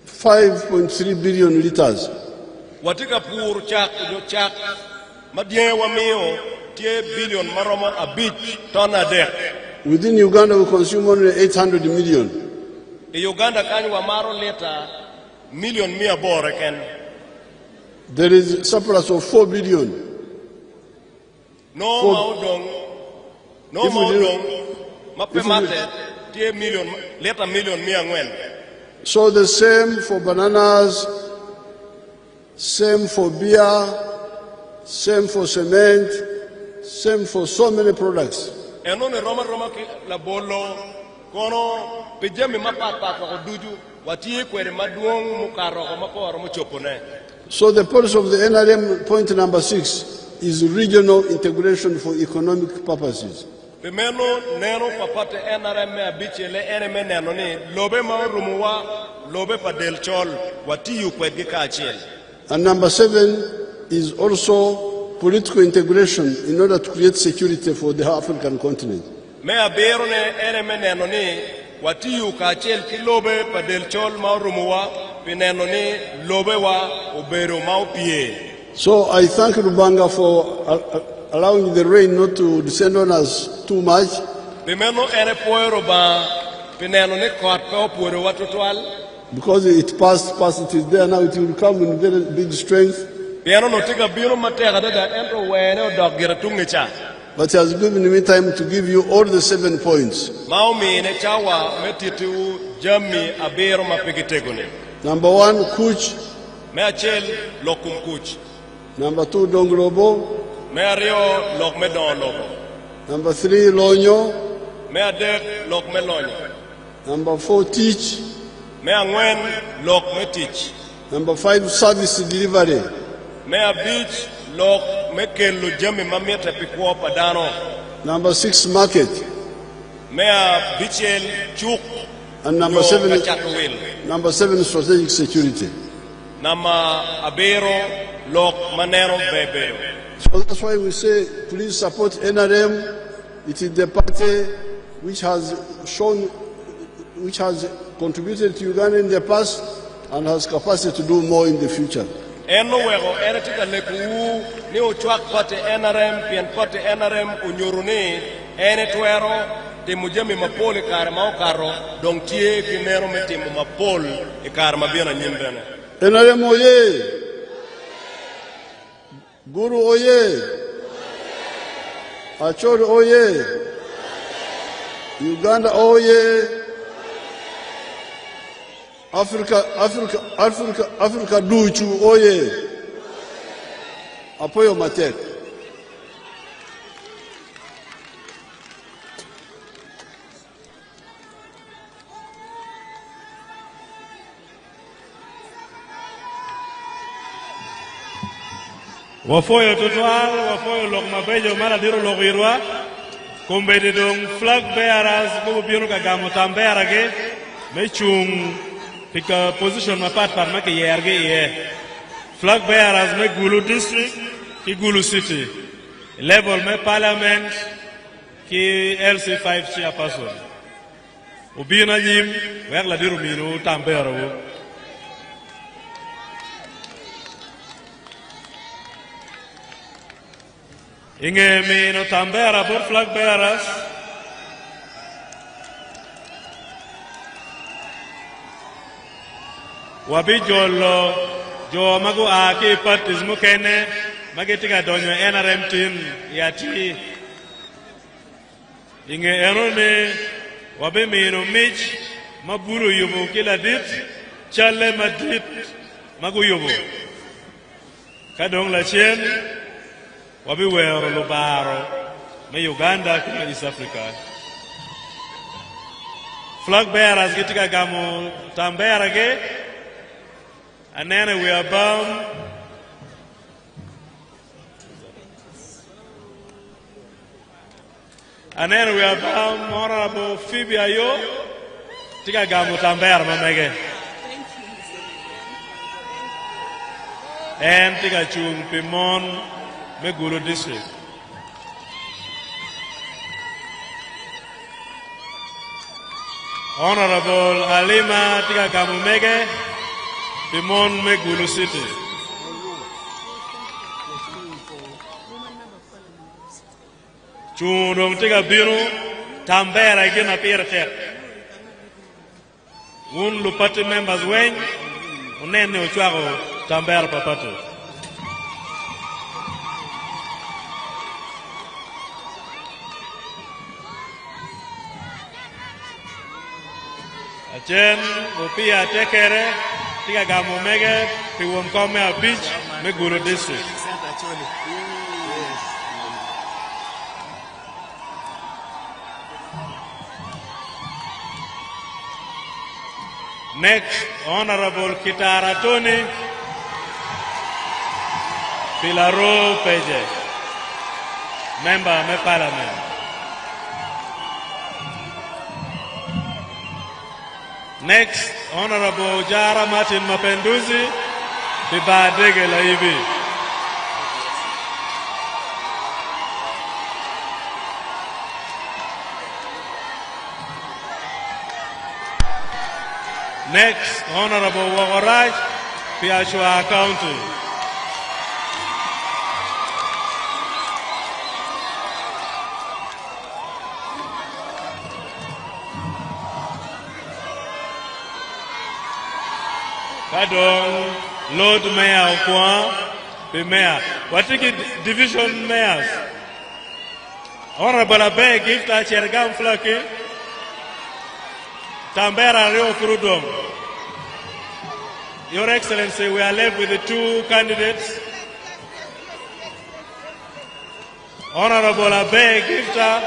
5.3 billion liters. watika pur chak jo chak madie wamiyo tie billion maromo abich ton adek. Within Uganda, we consume only 800 million. E Uganda kany wamaro lita million mia bore ken. There is surplus of 4 billion. No For- maudong, no If we do- maudong, if we- mapemate tie million lita million mia ngwen. So the same for bananas, same for beer, same for cement, same for so many products. Eno ne roma ki la bolo kono pejami mapapa ko duju watie kwere maduong mukaro ko maporo mochopone. So the policy of the NRM, point number 6, is regional integration for economic purposes. Pemeno neno papate NRM abichele NRM neno ni lobe ma rumuwa lobe pa del chol watiu kwedgi ka achiel. And number 7 is also political integration in order to create security for the African continent. Me abero ne NRM neno ni watiu ka achiel ki lobe pa del chol ma rumuwa pineno ni lobe wa ubero ma upie. So I thank Rubanga for allowing the rain not to descend on us too much. Pemeno ene poero ba pineno ni kot pe opuro watutwal. Because it passed, it is there now, it will come in very big strength. Piano no tiga biro matera da ento wene o dog gira tungicha. But he has given me time to give you all the 7 points. Maumi ne chawa metitu jami abiro mapigitegone. Number 1, Kuch. Me achel lokum kuch. Number 2, Donglobo. Me ario lok me don lobo. Number 3, Lonyo. Me adek lok me lonyo. Number 4, Teach. Me angwen lok me teach. Number 5, Service Delivery. Me abich lok me kelu jami mamiete pikwo padano. Number 6, Market. Me abichel chuk. And number yo 7, kachatuwil. number 7, Strategic Security. Nama abiro lok manero bebeo. So that's why we say, please support NRM. It is the party which has contributed to Uganda in the past and has capacity to do more in the future. Eno wego ene tika leku ni uchwak pate NRM pien pate NRM unyuruni ene tuero timu jami mapoli kare maokaro dong tie kinero me timu mapol ikare mabiana nyimbene. NRM oye! Guru oye! Acholi oye! Uganda oye! Africa duchu oye! Apoyo Matek. Wafoyo total, wafoyo lok mabejo mara diro lok irwa. Kumbe de dong flag bearers bubu biro kagamo tambera ge. Mechung pika position mapat par make yerge ye. Flag bearers me Gulu district ki Gulu city. Level me parliament ki LC5 chairperson. Ubina nyim wer la diro minu tambera wo. Inge mino tambera por flag bearers. Wabi jolo jo magu aki partismo kene magitika donyo NRM team yati. Inge erone wabi mino mich maburu yubo kila dit chale madit magu yubo. Kadong la chen wabi wero lubaro me Uganda kuma East Africa. Flag bearers gitika gamo tambera ge And then we are bound. And then we are bound, Honorable Phoebe Ayo, Tika Gamutamber Mamege. And Tika Chung Pimon, Gulu district. Honorable Alima Tika Gamumege, Pimon Gulu city. Chundong Tika Biro, Tambera again appear there. Un Lupati members wing, Unene Uchago, Tambera Papatu. Achen, Upia Tekere, Tika Gamumege, Piwomkome Beach, Meguru district. Next, Honorable Kitara Tony, Pilaro Peje, Member of Parliament. Next, Honorable Jara Martin Mapenduzi, Bibadege Laibi. Next, Honorable Wagoraj, Piachua County. Kadong, Lord Mayor Okwa, the Mayor. Watiki Division Mayors. Honorable Abe, Gift Chergam Flaki, Tambera Rio Kurudom. Your Excellency, we are left with the two candidates. Honorable Abe Gifta,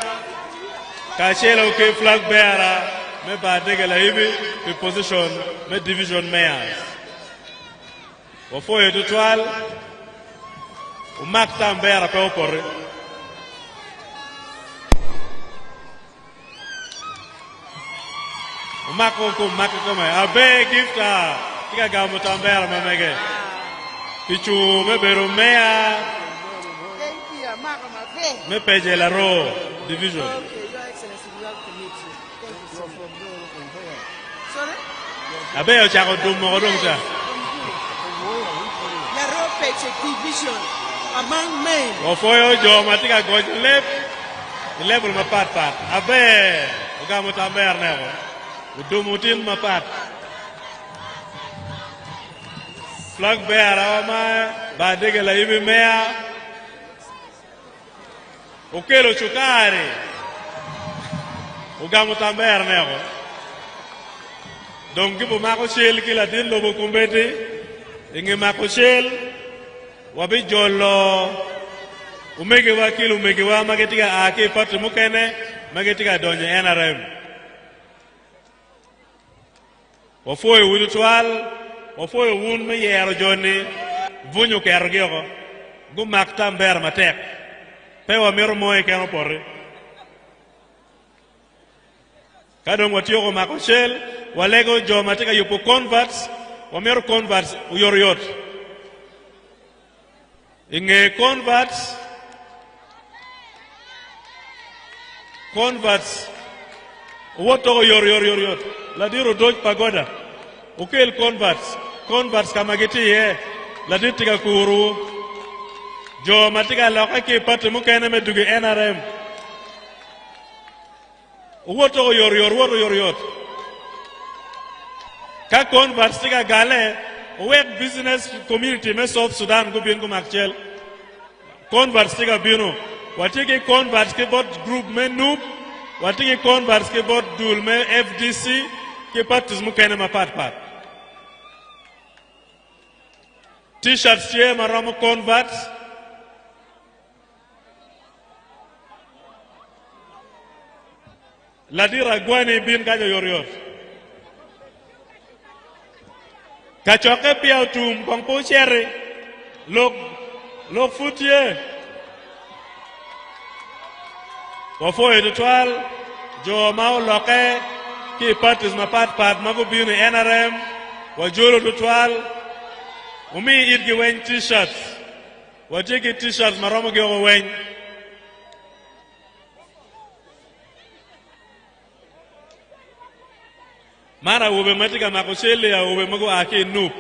Kachelo K flag bearer, me Badegela Ibi, the position, me division mayors. Before you do twal, Umak Tambera Peopore. Umako Makome, Abe Gifta. Tika gamu Tambera mamege. Pichu me beru mea. Me peje la ro division. Okay, Your Excellency, we have to meet you. Thank you so much. Sorry? Abe yo chako dumo kodong sa. La ro peche division among men. Ofoyo jo matika goj lep mapat pat. Abe gamu Tambera nego. Udumutin mapat. Flag bearer ama Badege la Ibi Mea Ukelo Chukari Ugamu Tambera nego Dongibu Mako Shell kila din lobo kumbeti Inge Mako Shell Wabi Jolo Umegewa kilu umegewa Magetika ake patu mukene Magetika donye NRM Wafoye wudutual Ofoy wun me yero joni vunyu kergego gu makta mber matek pe wa mero moy keno porri kadong watio go mako shel walego jo mateka yupo converts wa mero converts uyoriot inge converts woto yoriot la diro doj pagoda ukel converts kamagiti ye la ditika kuru jo matika loka ke patu mukene medugi NRM woto yor ka converts tika gale web business community me South Sudan go bien go makchel converts tika bino watiki converts ke bot group me noob watiki converts ke bot dul me FDC ke patu mukene mapat T-shirts here, maramo converts. Ladira Gwani bin Gaja Yorior. Kachoke pia tum kong po chere. Lok futie. Wafo edutwal. Jo mau loke. Ki partis ma pat mago biuni NRM. Wajolo tutwal. Umi irgi wen t-shirts. Wajigi t-shirts maromo gyo wen. Mara ube matika makushele ya ube mago ake noob.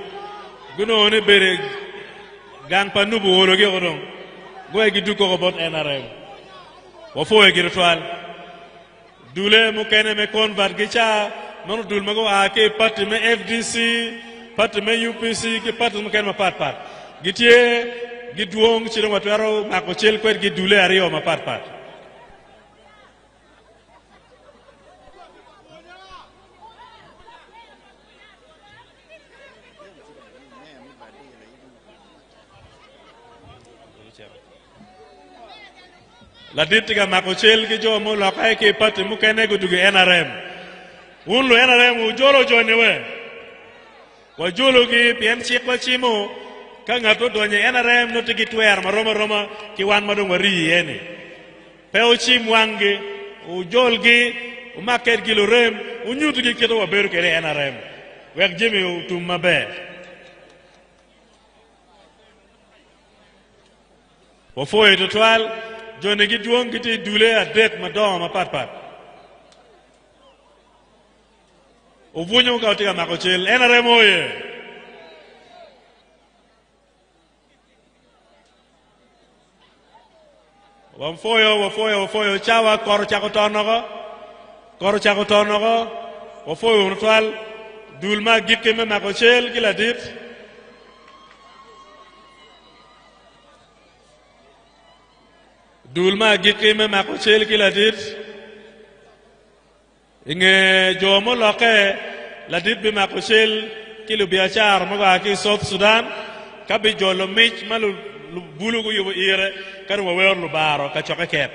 Guno one bere gang pa noob wolo ge odong. Go egi duko about NRM. Wafo egi ritual. Dule mukene me convert gicha manu dul mago ake parti me FDC, parti me UPC, ki parti mukene ma pat. Gitie giduong chiro matwaro makushele kwet gidule ariyo ma pat. La ditiga makochel ki jo mo la kai ke pati mu kene go dugu NRM. Unlo NRM u jolo joni we. Wa jolo ki pien chikwa chimo ka ngato donye NRM no tigi twer maroma ki wan madong wari yene. Pe o chim wange u jolgi u maket gilorem u nyutu gi keto wa beru kere NRM. Wek jimi u tum mabe. Wa foye total Jone gi duong giti dule a det madong ma pat. O vunyo ka tiga makochel NRM oye. Wafoyo chawa koro chako tonogo. Wafoyo unutwal dulma gitke me makochel kila dit. Dulma gitke me makochel ki ladit. Inge jomo loke ladit be makochel ki lubiachar mga ki South Sudan. Kabi jolo mich malu bulugu yubo ire kanu wawer lubaro kachoke ket.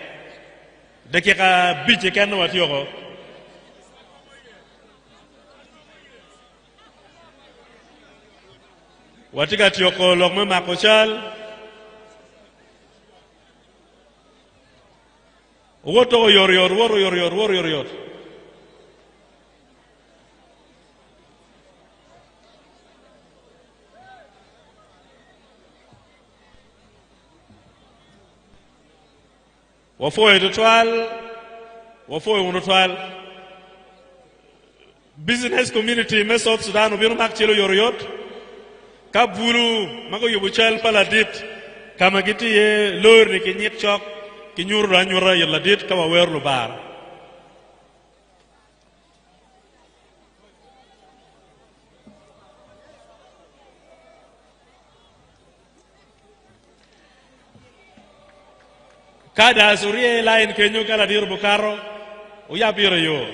Dakika biche kanu watiyoko. Watika tiyoko lokme makochal. Woto yor. Wafoye unotwal. Business community me South Sudan ubino makchelo yor. Kabulu mago yubuchal paladit. Kamagiti ye lor ni kinyit chok. Kinyura yalla dit ka wer lu bar. Kada suriye lain kenyo kala dir bukaro o ya biro yo.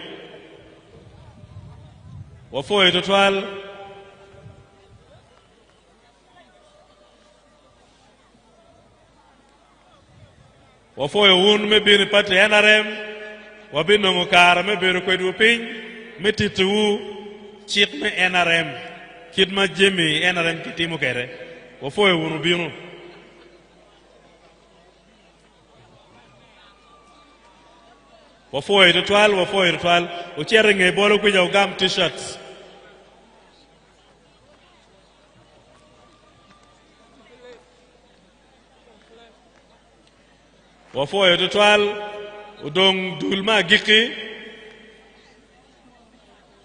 Wafo total Wafoyo un me bini pati NRM, wabino ngukara me biru kwedu ping, me titu chit me NRM, kit ma jemi NRM kitimu kere. Wafoyo unu binu. Wafoyo total, uchere nge bolo kuja ugam t-shirts. Wafoyo total udong dulma giki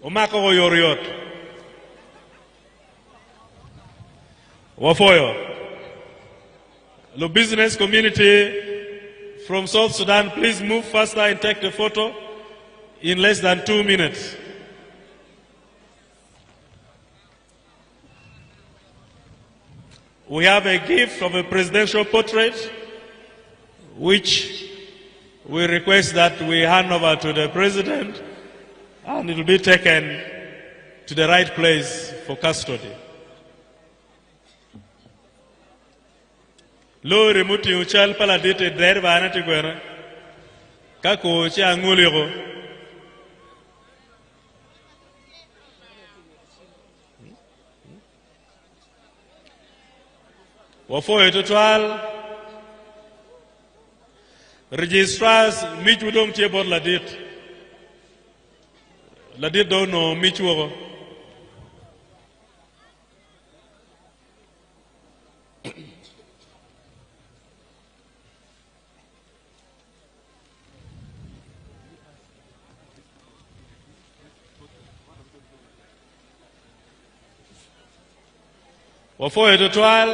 umako yoriot. Wafoyo the business community from South Sudan, please move faster and take the photo in less than 2 minutes. We have a gift of a presidential portrait which we request that we hand over to the president and it will be taken to the right place for custody. Lori muti uchal pala dite derba anati gwera kako chi anguliro Wafoye total registrars mich udong tie bor ladit do no mich wogo wafoye total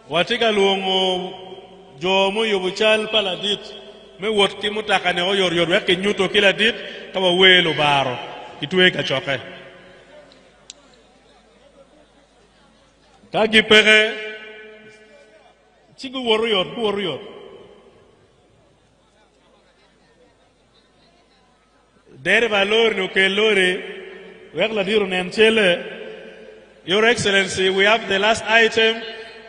watika luongo jomo yobuchal paladit me wot ki mutaka ne yor weke nyuto kila dit kawa welo baro kitwe ka choke kagi pere chigu woriyor dere valor no ke lore wek la diru nemchele. Your Excellency, we have the last item.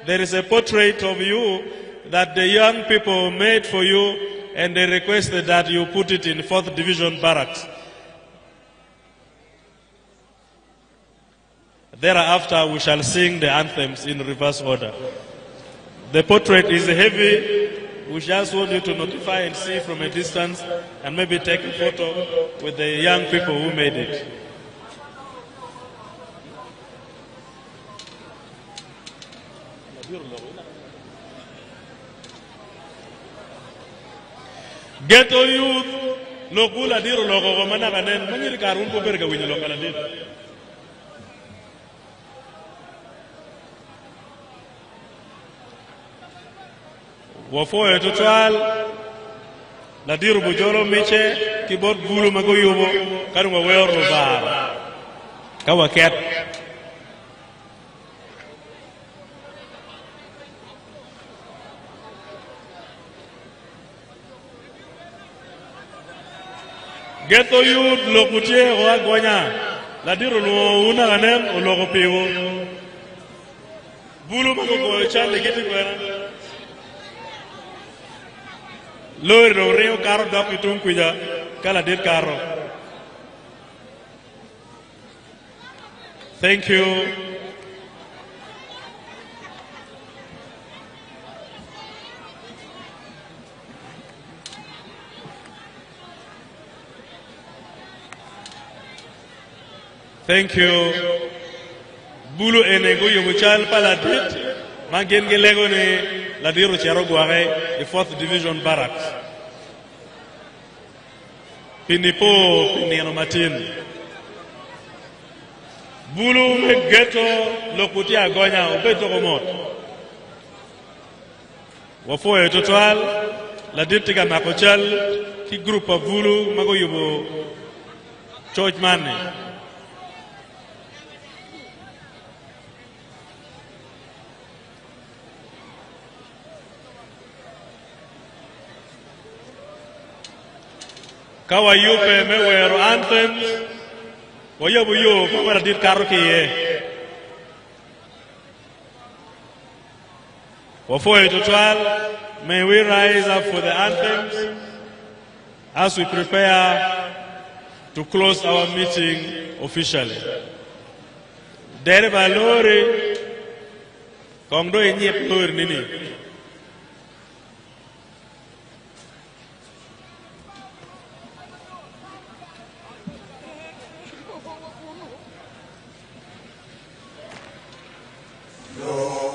There is a portrait of you that the young people made for you, and they requested that you put it in 4th Division Barracks. Thereafter, we shall sing the anthems in reverse order. The portrait is heavy. We just want you to notify and see from a distance, and maybe take a photo with the young people who made it. Ghetto youth, lokula diro loko mana kanen, mangil karun po berga winyo lokala dit. Wafoye total, la diro bujolo meche, keyboard Gulu mago yubo, karunga weor lo bar, kawa ket. Ghetto youth lokutie wa gonya la diro lo una ganem o logo piwo bulu ma ko chale geti kwera lo reo karo da pitung kuja kala dit karo. Thank you. Thank you. Bulu enego yobuchal paladit. Magen gelego ne la diro charo guare the 4th Division Barracks. Pinipo piniano matin. Bulu me ghetto lokuti agonya obeto komot. Wafoye total la ditika makochal ki group of Bulu mago yobo church man. Kawa yupe mewero anthems wayobu yo kwa dit karo kiye wafoye total. May we rise up for the anthems as we prepare to close our meeting officially. Dere valore kongdo enyep lor nini. Oh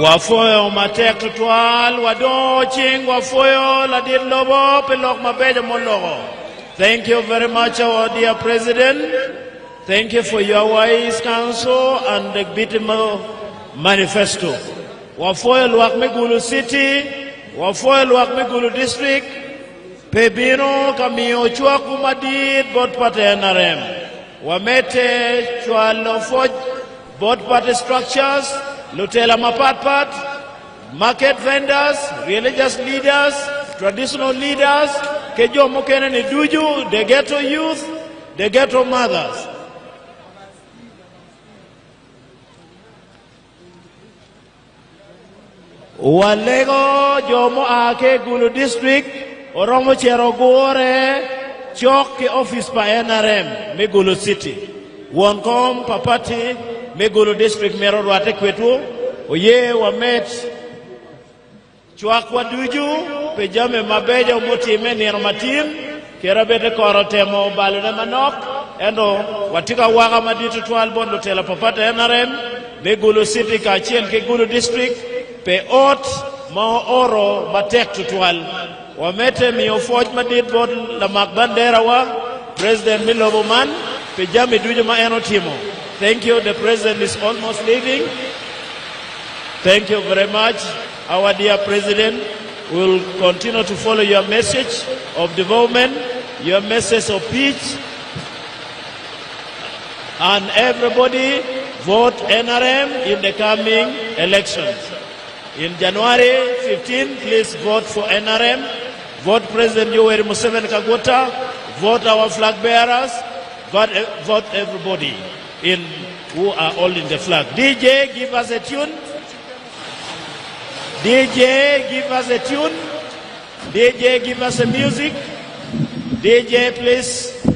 Wafoyo matek tutwal wado ching wafoyo la dir lobo pelok mabeja mologo. Thank you very much, our dear President. Thank you for your wise counsel and the beautiful manifesto. Wafoyo luak me Gulu City, wafoyo luak me Gulu District, pebino kamiyo chua kumadid bot pate NRM. Wamete chua lofoj bot pate structures, Lutela Mapatpat, market vendors, religious leaders, traditional leaders, Kejo Mokene Niduju, the ghetto youth, the ghetto mothers. Walego Jomo Ake Gulu District, Oromo Cherogore, Chok ke office pa NRM, me Gulu City. Wonkom Papati, me Gulu District Mero Rwate Kwetu, Oye Wamet, Chwak Waduju, Pejame Mabeja Umutime Nirmatim, Kerabete Korotemo Balune Manok, Endo Watika Waga Maditu Twalbon Lutela Papata NRM, me Gulu City Kachien ke Gulu District, Pe Ot Ma Oro Matek Tutwal, Wamete Miofoj Madit Bod La Makbandera Wa, President Miloboman, Pejame Dujuma Eno Timo. Thank you. The President is almost leaving. Thank you very much. Our dear President will continue to follow your message of development, your message of peace. And everybody vote NRM in the coming elections. In January 15, please vote for NRM. Vote President Yoweri Museveni Kagota. Vote our flag bearers. Vote everybody who are all in the flag. DJ, give us a tune. DJ, give us a tune. DJ, give us a music. DJ, please.